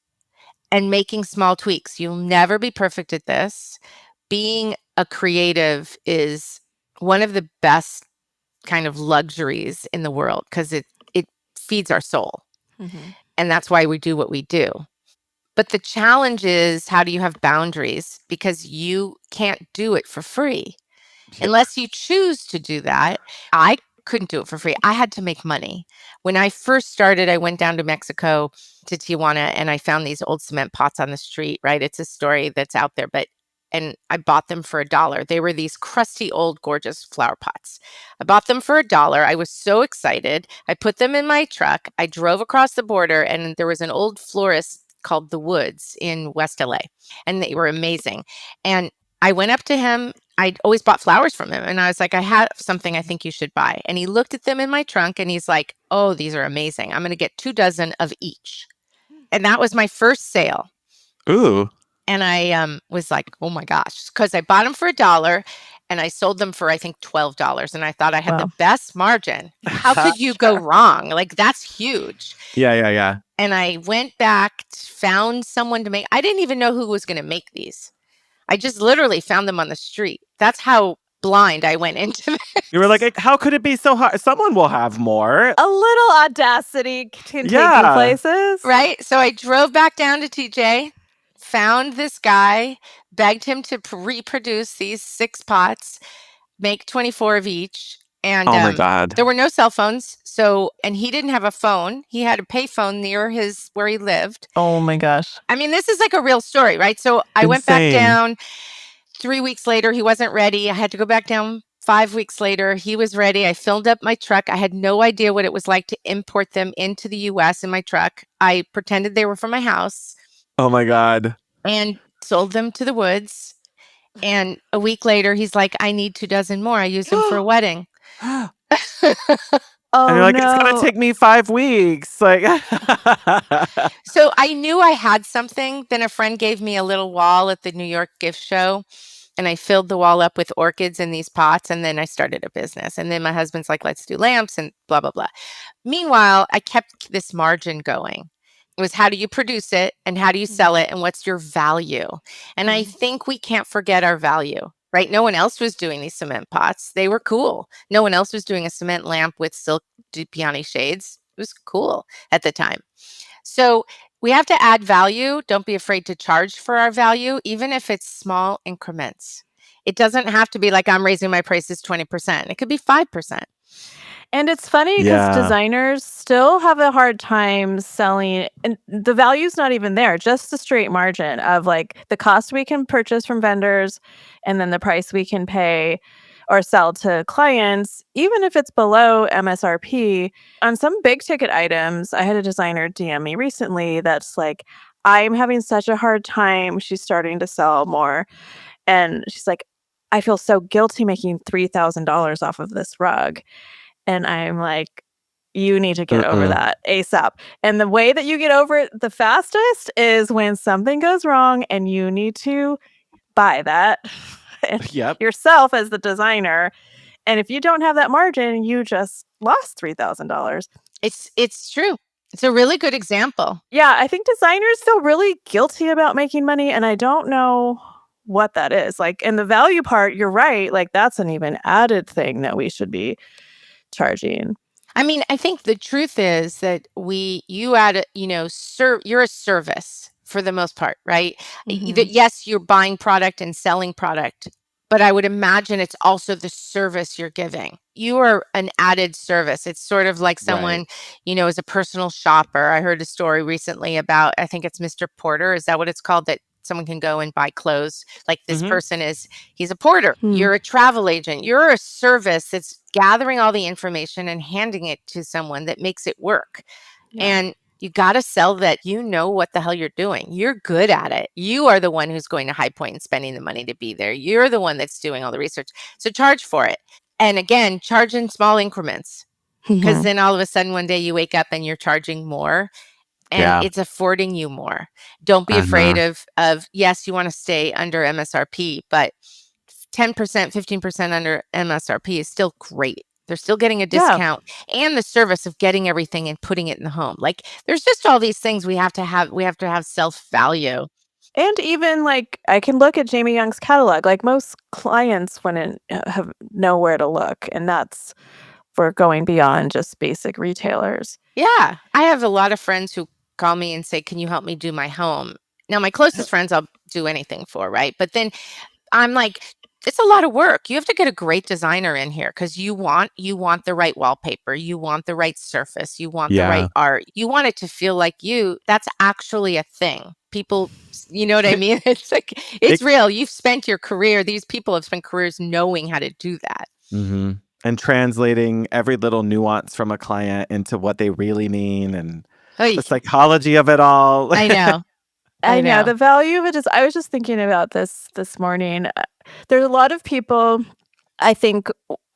and making small tweaks. You'll never be perfect at this. Being a creative is one of the best kind of luxuries in the world because it feeds our soul. And that's why we do what we do. But the challenge is, how do you have boundaries? Because you can't do it for free unless you choose to do that. I couldn't do it for free. I had to make money. When I first started, I went down to Mexico, to Tijuana, and I found these old cement pots on the street, right? It's a story that's out there, and I bought them for $1. They were these crusty, old, gorgeous flower pots. I bought them for $1. I was so excited. I put them in my truck. I drove across the border, and there was an old florist called The Woods in West LA, and they were amazing. And I went up to him. I'd always bought flowers from him. And I was like, I have something I think you should buy. And he looked at them in my trunk and he's like, oh, these are amazing. I'm going to get 2 dozen of each. And that was my first sale. Ooh. And I was like, oh my gosh, because I bought them for $1 and I sold them for, I think, $12. And I thought I had the best margin. How could you go wrong? Like, that's huge. Yeah. And I went back, found someone to make. I didn't even know who was going to make these. I just literally found them on the street. That's how blind I went into this. You were like, how could it be so hard? Someone will have more. A little audacity can take you places. Right? So I drove back down to TJ, found this guy, begged him to reproduce these 6 pots, make 24 of each. And oh my God. There were no cell phones. And he didn't have a phone. He had a payphone near where he lived. Oh my gosh. I mean, this is like a real story, right? So I went back down, 3 weeks later, he wasn't ready. I had to go back down. 5 weeks later, he was ready. I filled up my truck. I had no idea what it was like to import them into the US in my truck. I pretended they were from my house. Oh my God. And sold them to the woods. And a week later, he's like, I need 2 dozen more. I used them for a wedding. Oh, and you're like, no. it's going to take me 5 weeks. Like, So I knew I had something. Then a friend gave me a little wall at the New York gift show. And I filled the wall up with orchids in these pots. And then I started a business. And then my husband's like, let's do lamps and blah, blah, blah. Meanwhile, I kept this margin going. It was how do you produce it and how do you sell it and what's your value? And I think we can't forget our value, right? No one else was doing these cement pots. They were cool. No one else was doing a cement lamp with silk Dupioni shades. It was cool at the time. So we have to add value. Don't be afraid to charge for our value, even if it's small increments. It doesn't have to be like I'm raising my prices 20%. It could be 5%. And it's funny because designers still have a hard time selling, and the value's not even there, just the straight margin of like the cost we can purchase from vendors and then the price we can pay or sell to clients, even if it's below MSRP. On some big ticket items, I had a designer DM me recently that's like, I'm having such a hard time. She's starting to sell more. And she's like, I feel so guilty making $3,000 off of this rug. And I'm like, you need to get over that ASAP. And the way that you get over it the fastest is when something goes wrong and you need to buy that yourself as the designer. And if you don't have that margin, you just lost $3,000. It's true. It's a really good example. Yeah, I think designers feel really guilty about making money, and I don't know what that is. Like, in the value part, you're right. Like, that's an even added thing that we should be charging. I mean, I think the truth is that you add, you're a service for the most part, right? Yes, you're buying product and selling product, but I would imagine it's also the service you're giving. You are an added service. It's sort of like someone, is a personal shopper. I heard a story recently about, I think it's Mr. Porter. Is that what it's called? That someone can go and buy clothes. Like this person he's a porter. You're a travel agent. You're a service that's gathering all the information and handing it to someone that makes it work. Yeah. And you got to sell that you know what the hell you're doing. You're good at it. You are the one who's going to High Point and spending the money to be there. You're the one that's doing all the research. So charge for it. And again, charge in small increments. Because then all of a sudden one day you wake up and you're charging more. And it's affording you more. Don't be afraid of, yes, you want to stay under MSRP, but 10%, 15% under MSRP is still great. They're still getting a discount and the service of getting everything and putting it in the home. Like there's just all these things we have to have. We have to have self-value. And even like I can look at Jamie Young's catalog. Like most clients wouldn't have know where to look. And that's for going beyond just basic retailers. Yeah. I have a lot of friends who call me and say, can you help me do my home? Now, my closest friends I'll do anything for, right? But then I'm like, it's a lot of work. You have to get a great designer in here because you want the right wallpaper. You want the right surface. You want the right art. You want it to feel like you. That's actually a thing. People, you know what I mean? It's like, it's real. You've spent your career. These people have spent careers knowing how to do that. Mm-hmm. And translating every little nuance from a client into what they really mean and the psychology of it all. I know. I know. The value of it is, I was just thinking about this morning. There's a lot of people, I think,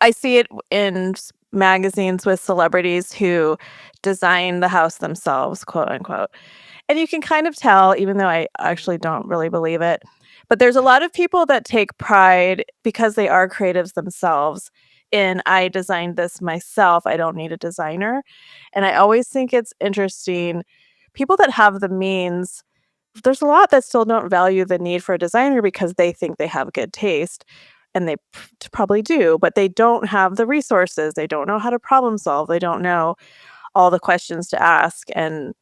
I see it in magazines with celebrities who design the house themselves, quote unquote. And you can kind of tell, even though I actually don't really believe it, but there's a lot of people that take pride because they are creatives themselves in, I designed this myself. I don't need a designer. And I always think it's interesting. People that have the means, there's a lot that still don't value the need for a designer because they think they have good taste, and they probably do, but they don't have the resources. They don't know how to problem solve. They don't know all the questions to ask and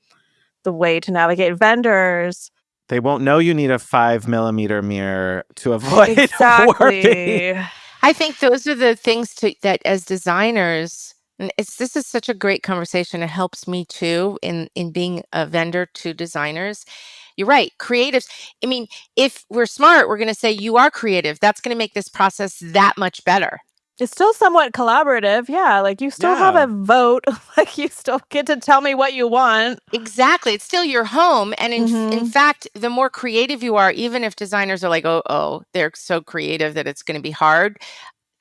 the way to navigate vendors. They won't know you need a 5mm mirror to avoid warping. I think those are the things that as designers, and this is such a great conversation. It helps me too in being a vendor to designers. you're right. Creatives, I mean, if we're smart, we're going to say you are creative. That's going to make this process that much better. It's still somewhat collaborative. Yeah. Like you still have a vote. Like you still get to tell me what you want. Exactly. It's still your home. And in fact, the more creative you are, even if designers are like, oh, they're so creative that it's going to be hard,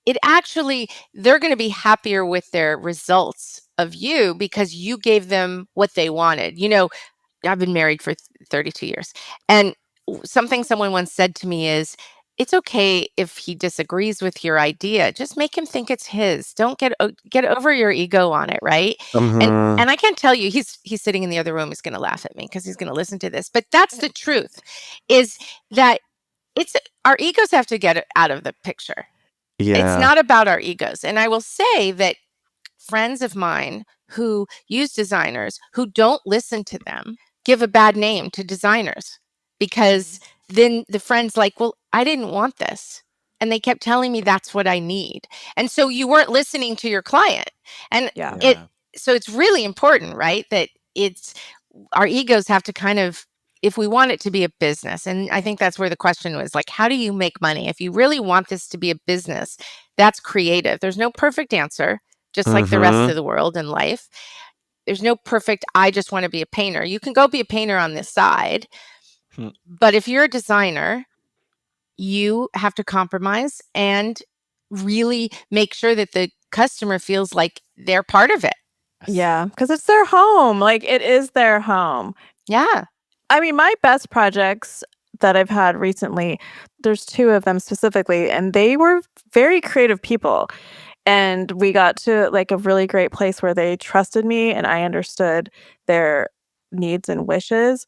they're going to be happier with their results of you because you gave them what they wanted. I've been married for 32 years. And something someone once said to me is, it's okay if he disagrees with your idea. Just make him think it's his. Don't get over your ego on it, right? And I can't tell you, he's sitting in the other room. He's going to laugh at me because he's going to listen to this. But that's the truth, is that our egos have to get out of the picture. Yeah. It's not about our egos. And I will say that friends of mine who use designers who don't listen to them give a bad name to designers, because then the friend's like, well, I didn't want this. And they kept telling me that's what I need. And so you weren't listening to your client. And so it's really important, right? That our egos have to kind of, if we want it to be a business, and I think that's where the question was, like, how do you make money? If you really want this to be a business, that's creative. There's no perfect answer, just like the rest of the world and life. There's no perfect, I just want to be a painter. You can go be a painter on this side. But if you're a designer, you have to compromise and really make sure that the customer feels like they're part of it. Yeah, because it's their home. Like it is their home. Yeah. I mean, my best projects that I've had recently, there's 2 of them specifically, and they were very creative people. And we got to like a really great place where they trusted me and I understood their needs and wishes.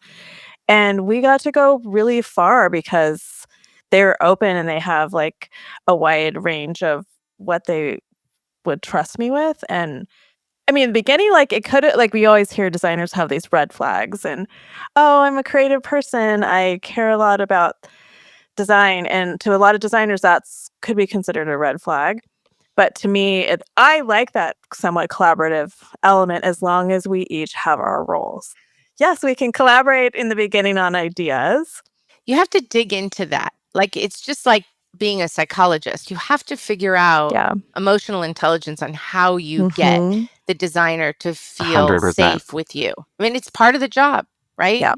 And we got to go really far because they're open and they have like a wide range of what they would trust me with. And I mean, in the beginning, like it could, like we always hear designers have these red flags and, oh, I'm a creative person. I care a lot about design. And to a lot of designers, that's could be considered a red flag. But to me, I like that somewhat collaborative element as long as we each have our roles. Yes, we can collaborate in the beginning on ideas. You have to dig into that. Like, it's just like being a psychologist. You have to figure out emotional intelligence on how you get the designer to feel 100%. safe with you. I mean, it's part of the job, right? Yeah.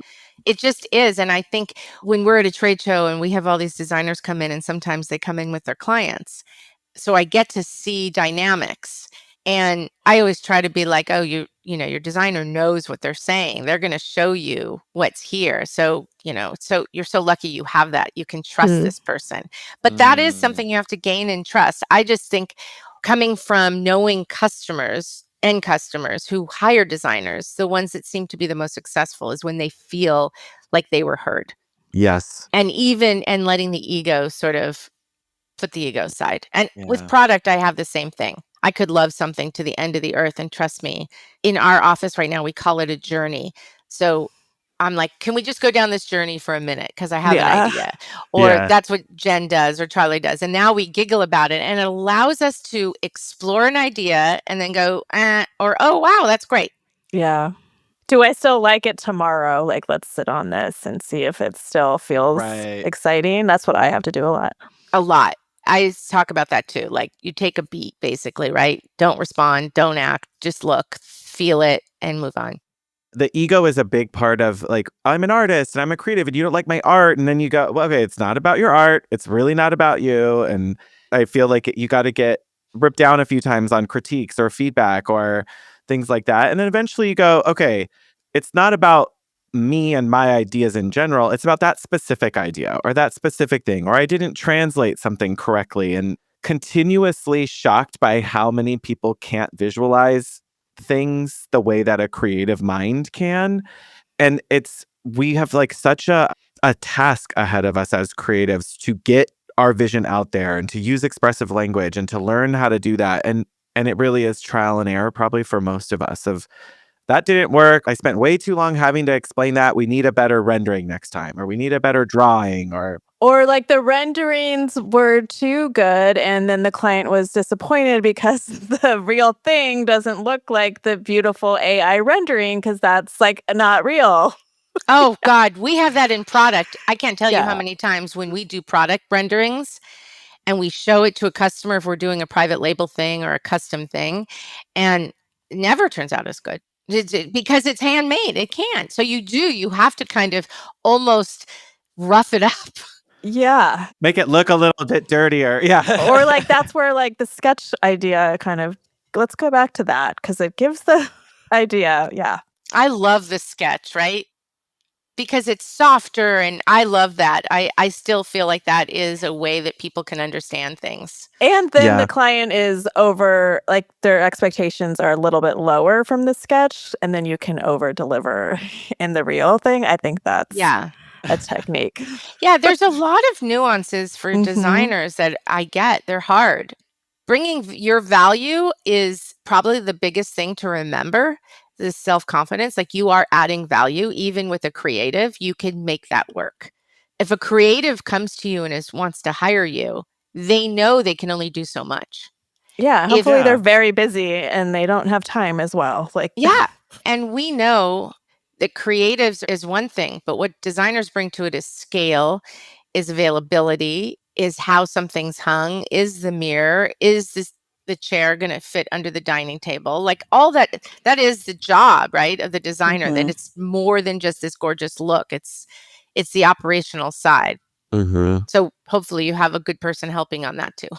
It just is. And I think when we're at a trade show and we have all these designers come in, and sometimes they come in with their clients, so I get to see dynamics. And I always try to be like, oh, your designer knows what they're saying. They're going to show you what's here. So, so you're so lucky you have that. You can trust this person. But that is something you have to gain and trust. I just think coming from knowing customers who hire designers, the ones that seem to be the most successful is when they feel like they were heard. Yes. And letting the ego sort of put the ego aside. And with product, I have the same thing. I could love something to the end of the earth. And trust me, in our office right now, we call it a journey. So I'm like, can we just go down this journey for a minute? Because I have an idea. Or that's what Jen does or Charlie does. And now we giggle about it. And it allows us to explore an idea and then go, or, oh, wow, that's great. Yeah. Do I still like it tomorrow? Like, let's sit on this and see if it still feels exciting. That's what I have to do a lot. A lot. I talk about that too. Like, you take a beat, basically, right? Don't respond, don't act, just look, feel it, and move on. The ego is a big part of, like, I'm an artist and I'm a creative and you don't like my art. And then you go, well, okay, it's not about your art. It's really not about you. And I feel like you got to get ripped down a few times on critiques or feedback or things like that. And then eventually you go, okay, it's not about me and my ideas in general. It's about that specific idea or that specific thing, or I didn't translate something correctly, and continuously shocked by how many people can't visualize things the way that a creative mind can. And we have like such a task ahead of us as creatives to get our vision out there and to use expressive language and to learn how to do that. And it really is trial and error probably for most of us of, that didn't work. I spent way too long having to explain that. We need a better rendering next time, or we need a better drawing, or like the renderings were too good and then the client was disappointed because the real thing doesn't look like the beautiful AI rendering because that's like not real. Oh God, we have that in product. I can't tell you how Yeah. many times when we do product renderings and we show it to a customer if we're doing a private label thing or a custom thing, and it never turns out as good because it's handmade. It can't. So you have to kind of almost rough it up. Yeah. Make it look a little bit dirtier. Yeah. Or like that's where like the sketch idea kind of, let's go back to that because it gives the idea. Yeah. I love the sketch, right? Because it's softer, and I love that. I still feel like that is a way that people can understand things. And then Yeah. the client is over, like their expectations are a little bit lower from the sketch, and then you can over deliver in the real thing. I think that's a technique. Yeah, there's a lot of nuances for Mhm. designers that I get. They're hard. Bringing your value is probably the biggest thing to remember. The self-confidence, like you are adding value. Even with a creative, you can make that work. If a creative comes to you and wants to hire you, they know they can only do so much. Yeah, If- hopefully they're Yeah. very busy and they don't have time as well. Like Yeah. And we know that creatives is one thing, but what designers bring to it is scale, is availability, is how something's hung, is the mirror, is the chair going to fit under the dining table? Like all that is the job, right, of the designer, that Mhm. it's more than just this gorgeous look. It's the operational side. Mm-hmm. So hopefully you have a good person helping on that too.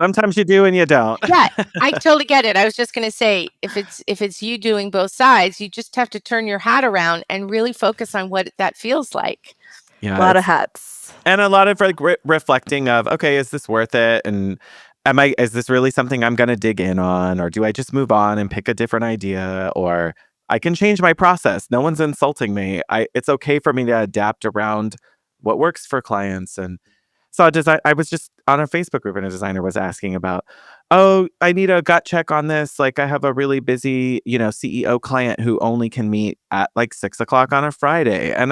Sometimes you do and you don't. Yeah, I totally get it. I was just going to say, if it's you doing both sides, you just have to turn your hat around and really focus on what that feels like. Yeah, a lot of hats. and a lot of like reflecting of, okay, is this worth it? And is this really something I'm going to dig in on? Or do I just move on and pick a different idea? Or I can change my process. No one's insulting me. It's okay for me to adapt around what works for clients. And so I was just on a Facebook group and a designer was asking about, oh, I need a gut check on this. Like I have a really busy, CEO client who only can meet at like 6:00 on a Friday. And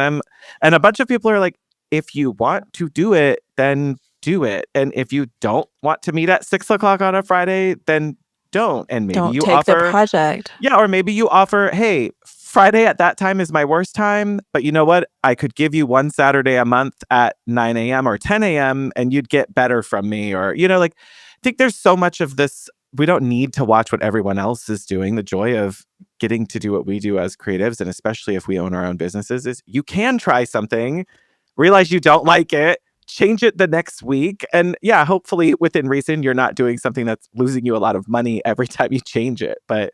a bunch of people are like, if you want to do it, then do it. And if you don't want to meet at 6:00 on a Friday, then don't. And maybe Don't you take offer the project. Yeah, or maybe you offer, hey, Friday at that time is my worst time, but you know what? I could give you one Saturday a month at 9 a.m. or 10 a.m. and you'd get better from me. Or, like, I think there's so much of this. We don't need to watch what everyone else is doing. The joy of getting to do what we do as creatives, and especially if we own our own businesses, is you can try something, realize you don't like it, change it the next week. And yeah, hopefully within reason, you're not doing something that's losing you a lot of money every time you change it. But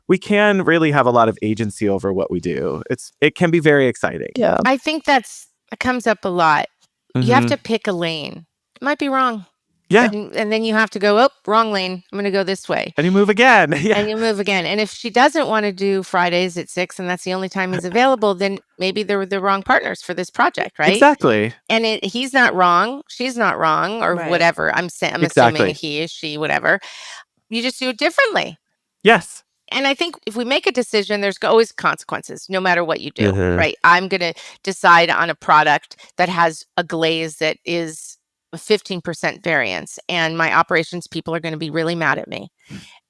we can really have a lot of agency over what we do. It can be very exciting. Yeah. I think that comes up a lot. You have Mhm. to pick a lane. It might be wrong. Yeah. And then you have to go, oh, wrong lane. I'm going to go this way. And you move again. Yeah. And you move again. And if she doesn't want to do Fridays at 6 and that's the only time he's available, then maybe they were the wrong partners for this project, right? Exactly. And he's not wrong. She's not wrong, or Right. whatever. I'm Exactly. assuming he is, she, whatever. You just do it differently. Yes. And I think if we make a decision, there's always consequences, no matter what you do, Mhm. right? I'm going to decide on a product that has a glaze that is a 15% variance, and my operations people are going to be really mad at me.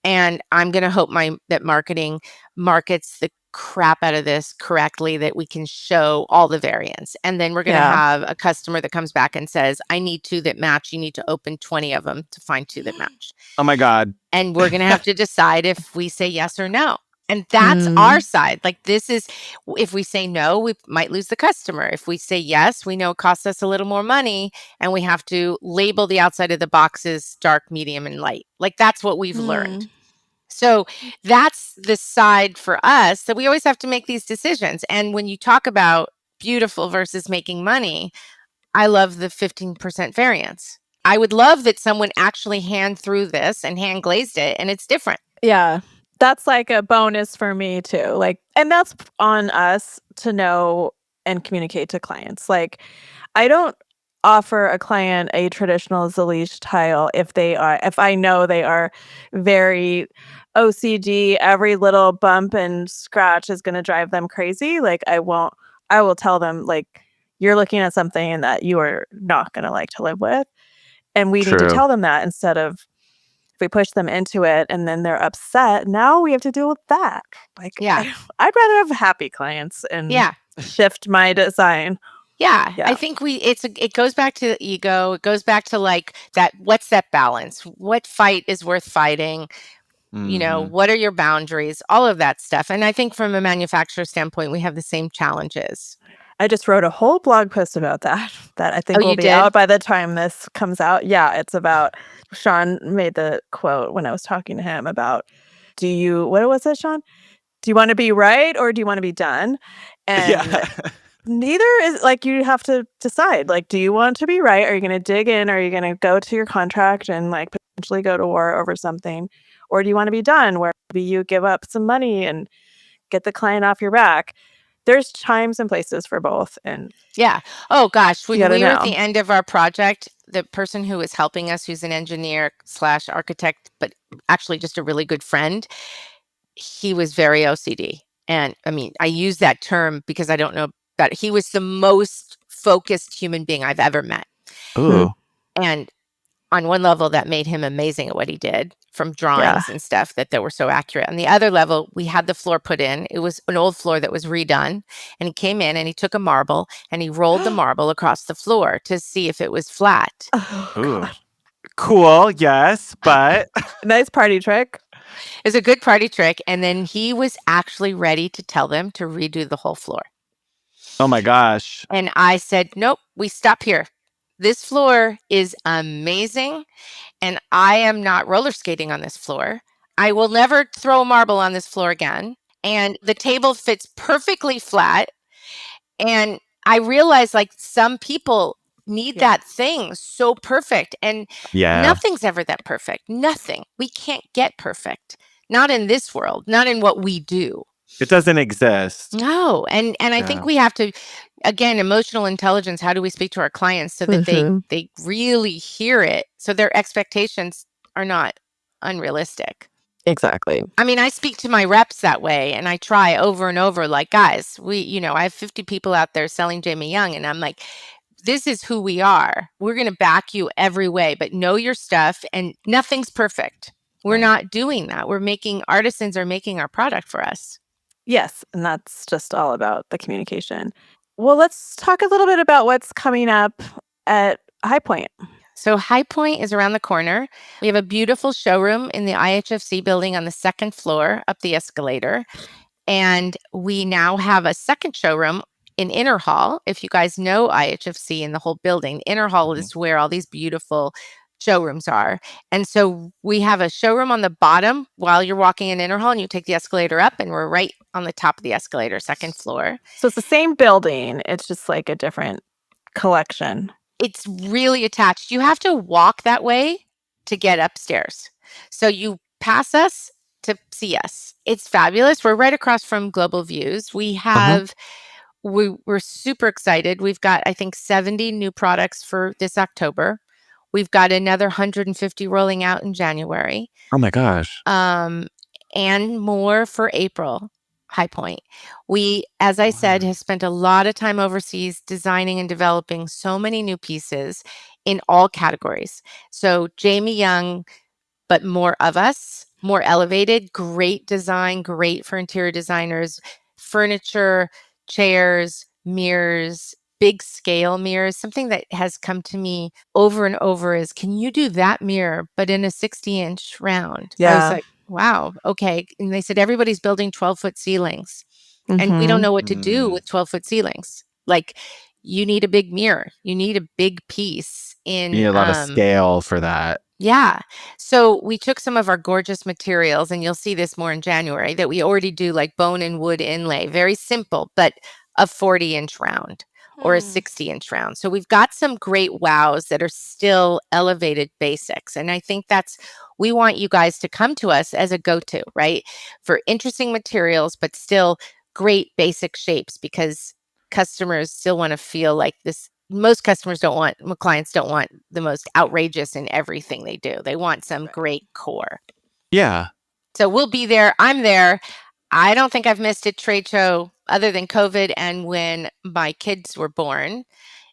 And I'm going to hope that marketing markets the crap out of this correctly, that we can show all the variants. And then we're going to Yeah. have a customer that comes back and says, I need 2 that match. You need to open 20 of them to find 2 that match. Oh my God. And we're going to have to decide if we say yes or no. And that's our side. Like, this is, if we say no, we might lose the customer. If we say yes, we know it costs us a little more money, and we have to label the outside of the boxes dark, medium, and light. Like, that's what we've learned. So that's the side for us, that we always have to make these decisions. And when you talk about beautiful versus making money, I love the 15% variance. I would love that someone actually hand through this and hand glazed it, and it's different. Yeah. That's like a bonus for me too. Like, and that's on us to know and communicate to clients. Like, I don't offer a client a traditional Zalige tile if I know they are very OCD, every little bump and scratch is going to drive them crazy. Like, I will tell them, like, you're looking at something that you are not going to like to live with. And we need to True. tell them that, instead of, if we push them into it and then they're upset, now we have to deal with that. Like, Yeah. I'd rather have happy clients. And Yeah. shift my design. Yeah, I think it goes back to the ego. It goes back to like that, what's that balance? What fight is worth fighting? You know, what are your boundaries? All of that stuff. And I think from a manufacturer standpoint, we have the same challenges. I just wrote a whole blog post about that I think will be out by the time this comes out. Yeah, it's about, Shaun made the quote when I was talking to him about, what was it, Shaun? Do you want to be right or do you want to be done? And neither is, like, you have to decide, like, do you want to be right? Are you going to dig in? Are you going to go to your contract and like potentially go to war over something? Or do you want to be done, where maybe you give up some money and get the client off your back? There's times and places for both. And yeah. Oh gosh, when we were at know. the end of our project, the person who was helping us, who's an engineer / architect, but actually just a really good friend, he was very OCD. And I mean, I use that term because I don't know that he was the most focused human being I've ever met. Ooh. And on one level, that made him amazing at what he did, from drawings and stuff that were so accurate. On the other level, we had the floor put in. It was an old floor that was redone. And he came in and he took a marble and he rolled the marble across the floor to see if it was flat. Ooh. Cool, yes, but nice party trick. It's a good party trick. And then he was actually ready to tell them to redo the whole floor. Oh my gosh. And I said, nope, we stop here. This floor is amazing. And I am not roller skating on this floor. I will never throw a marble on this floor again. And the table fits perfectly flat. And I realized, like, some people need that thing so perfect. And nothing's ever that perfect. Nothing. We can't get perfect. Not in this world. Not in what we do. It doesn't exist. No. And I think we have to, again, emotional intelligence. How do we speak to our clients so that they really hear it, so their expectations are not unrealistic? Exactly. I mean, I speak to my reps that way, and I try over and over, like, guys, I have 50 people out there selling Jamie Young, and I'm like, this is who we are. We're going to back you every way, but know your stuff, and nothing's perfect. We're not doing that. Artisans are making our product for us. Yes, and that's just all about the communication. Well, let's talk a little bit about what's coming up at High Point. So High Point is around the corner. We have a beautiful showroom in the IHFC building on the second floor up the escalator. And we now have a second showroom in Inner Hall. If you guys know IHFC in the whole building, Inner Hall is where all these beautiful showrooms are. And so we have a showroom on the bottom while you're walking in Inner Hall, and you take the escalator up, and we're right on the top of the escalator, second floor. So it's the same building. It's just like a different collection. It's really attached. You have to walk that way to get upstairs. So you pass us to see us. It's fabulous. We're right across from Global Views. We have, we're super excited. We've got, I think, 70 new products for this October. We've got another 150 rolling out in January. Oh my gosh. And more for April. High Point. We, as I said, have spent a lot of time overseas designing and developing so many new pieces in all categories. So Jamie Young, but more of us, more elevated, great design, great for interior designers, furniture, chairs, mirrors, big scale mirrors. Something that has come to me over and over is, can you do that mirror, but in a 60-inch round? Yeah. I was like, wow, okay. And they said, everybody's building 12-foot ceilings. And we don't know what to do with 12-foot ceilings. Like, you need a big mirror. You need a big piece. You need a lot of scale for that. Yeah. So we took some of our gorgeous materials, and you'll see this more in January, that we already do, like bone and wood inlay. Very simple, but a 40-inch round or a 60-inch round. So we've got some great wows that are still elevated basics. And I think we want you guys to come to us as a go-to, right? For interesting materials, but still great basic shapes, because customers still want to feel like this. Most clients don't want the most outrageous in everything they do. They want some great core. Yeah. So we'll be there. I'm there. I don't think I've missed a trade show other than COVID and when my kids were born.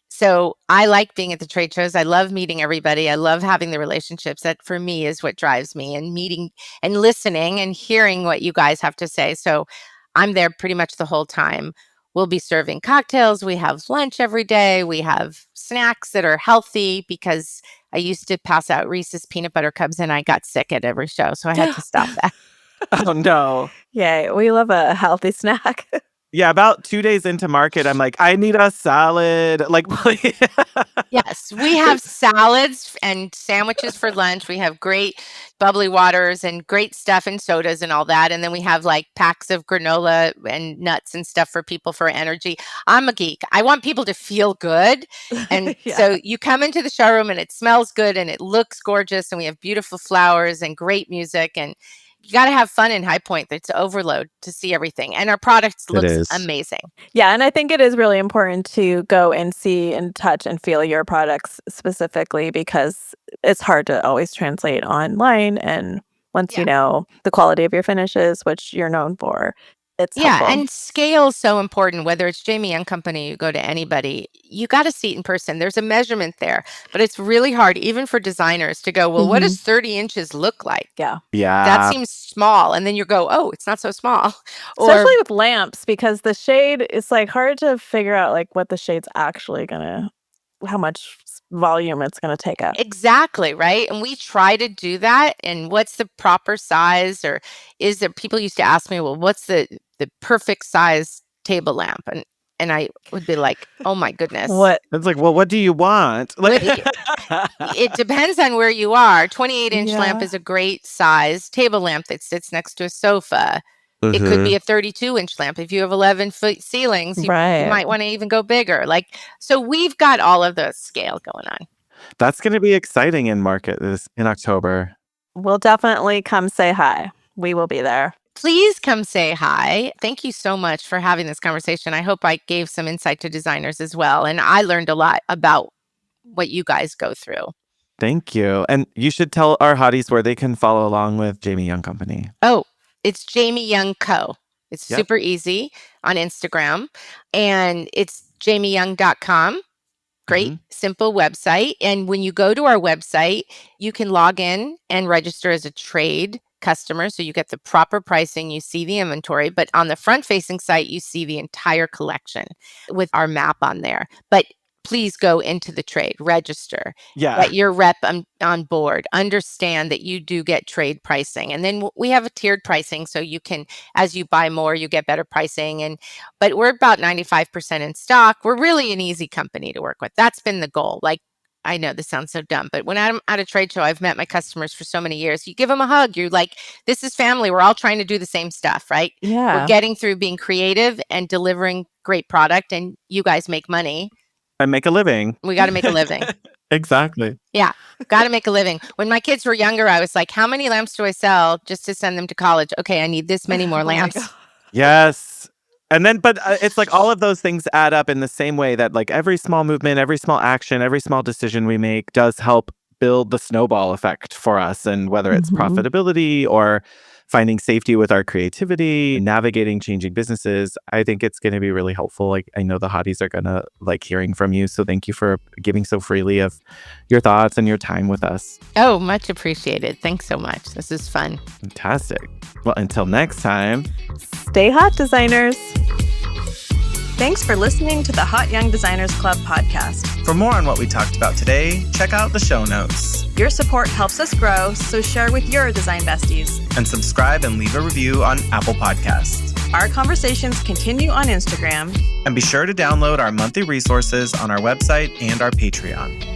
So I like being at the trade shows. I love meeting everybody. I love having the relationships. That for me is what drives me, and meeting and listening and hearing what you guys have to say. So I'm there pretty much the whole time. we'll be serving cocktails. We have lunch every day. We have snacks that are healthy because I used to pass out Reese's peanut butter cups and I got sick at every show. So I had to stop that. Oh, no. Yay. We love a healthy snack. Yeah, about 2 days into market, I'm like, I need a salad. Like, please. Yes, we have salads and sandwiches for lunch. We have great bubbly waters and great stuff and sodas and all that. And then we have like packs of granola and nuts and stuff for people for energy. I'm a geek. I want people to feel good. And so you come into the showroom and it smells good and it looks gorgeous. And we have beautiful flowers and great music. And you got to have fun in High Point. It's overload to see everything. And our products look amazing. Yeah. And I think it is really important to go and see and touch and feel your products specifically because it's hard to always translate online. And once you know the quality of your finishes, which you're known for, it's helpful. And scale is so important. Whether it's Jamie Young Company, you go to anybody, you got to see it in person. There's a measurement there, but it's really hard, even for designers, to go, well, what does 30 inches look like? Yeah. That seems small. And then you go, oh, it's not so small. Especially with lamps, because the shade is like hard to figure out like what the shade's actually how much volume it's going to take up. Exactly, right? And we try to do that. And what's the proper size? Or is there, people used to ask me, well, what's the perfect size table lamp? And I would be like, oh my goodness. What? It's like, well, what do you want? Like, it depends on where you are. 28-inch lamp is a great size table lamp that sits next to a sofa. It could be a 32-inch lamp. If you have 11-foot ceilings, you might want to even go bigger. So we've got all of the scale going on. That's going to be exciting in market in October. We'll definitely come say hi. We will be there. Please come say hi. Thank you so much for having this conversation. I hope I gave some insight to designers as well. And I learned a lot about what you guys go through. Thank you. And you should tell our hotties where they can follow along with Jamie Young Company. Oh, it's Jamie Young Co. It's super easy on Instagram. And it's jamieyoung.com. Great, simple website. And when you go to our website, you can log in and register as a trade customer. So you get the proper pricing, you see the inventory, but on the front-facing site, you see the entire collection with our map on there. But please go into the trade, register, get your rep on board, understand that you do get trade pricing. And then we have a tiered pricing. So you can, as you buy more, you get better pricing. But we're about 95% in stock. We're really an easy company to work with. That's been the goal. I know this sounds so dumb, but when I'm at a trade show, I've met my customers for so many years. You give them a hug. You're like, this is family. We're all trying to do the same stuff, right? Yeah. We're getting through being creative and delivering great product, and you guys make money. And make a living. We got to make a living. Exactly. Yeah, got to make a living. When my kids were younger, I was like, how many lamps do I sell just to send them to college? Okay, I need this many more lamps. Yes. And then, but it's like all of those things add up in the same way that like every small movement, every small action, every small decision we make does help build the snowball effect for us. And whether it's profitability or finding safety with our creativity, navigating changing businesses, I think it's going to be really helpful. Like I know the hotties are going to like hearing from you. So thank you for giving so freely of your thoughts and your time with us. Oh, much appreciated. Thanks so much. This is fun. Fantastic. Well, until next time. Stay hot, designers. Thanks for listening to the Hot Young Designers Club podcast. For more on what we talked about today, check out the show notes. Your support helps us grow, so share with your design besties. And subscribe and leave a review on Apple Podcasts. Our conversations continue on Instagram. And be sure to download our monthly resources on our website and our Patreon.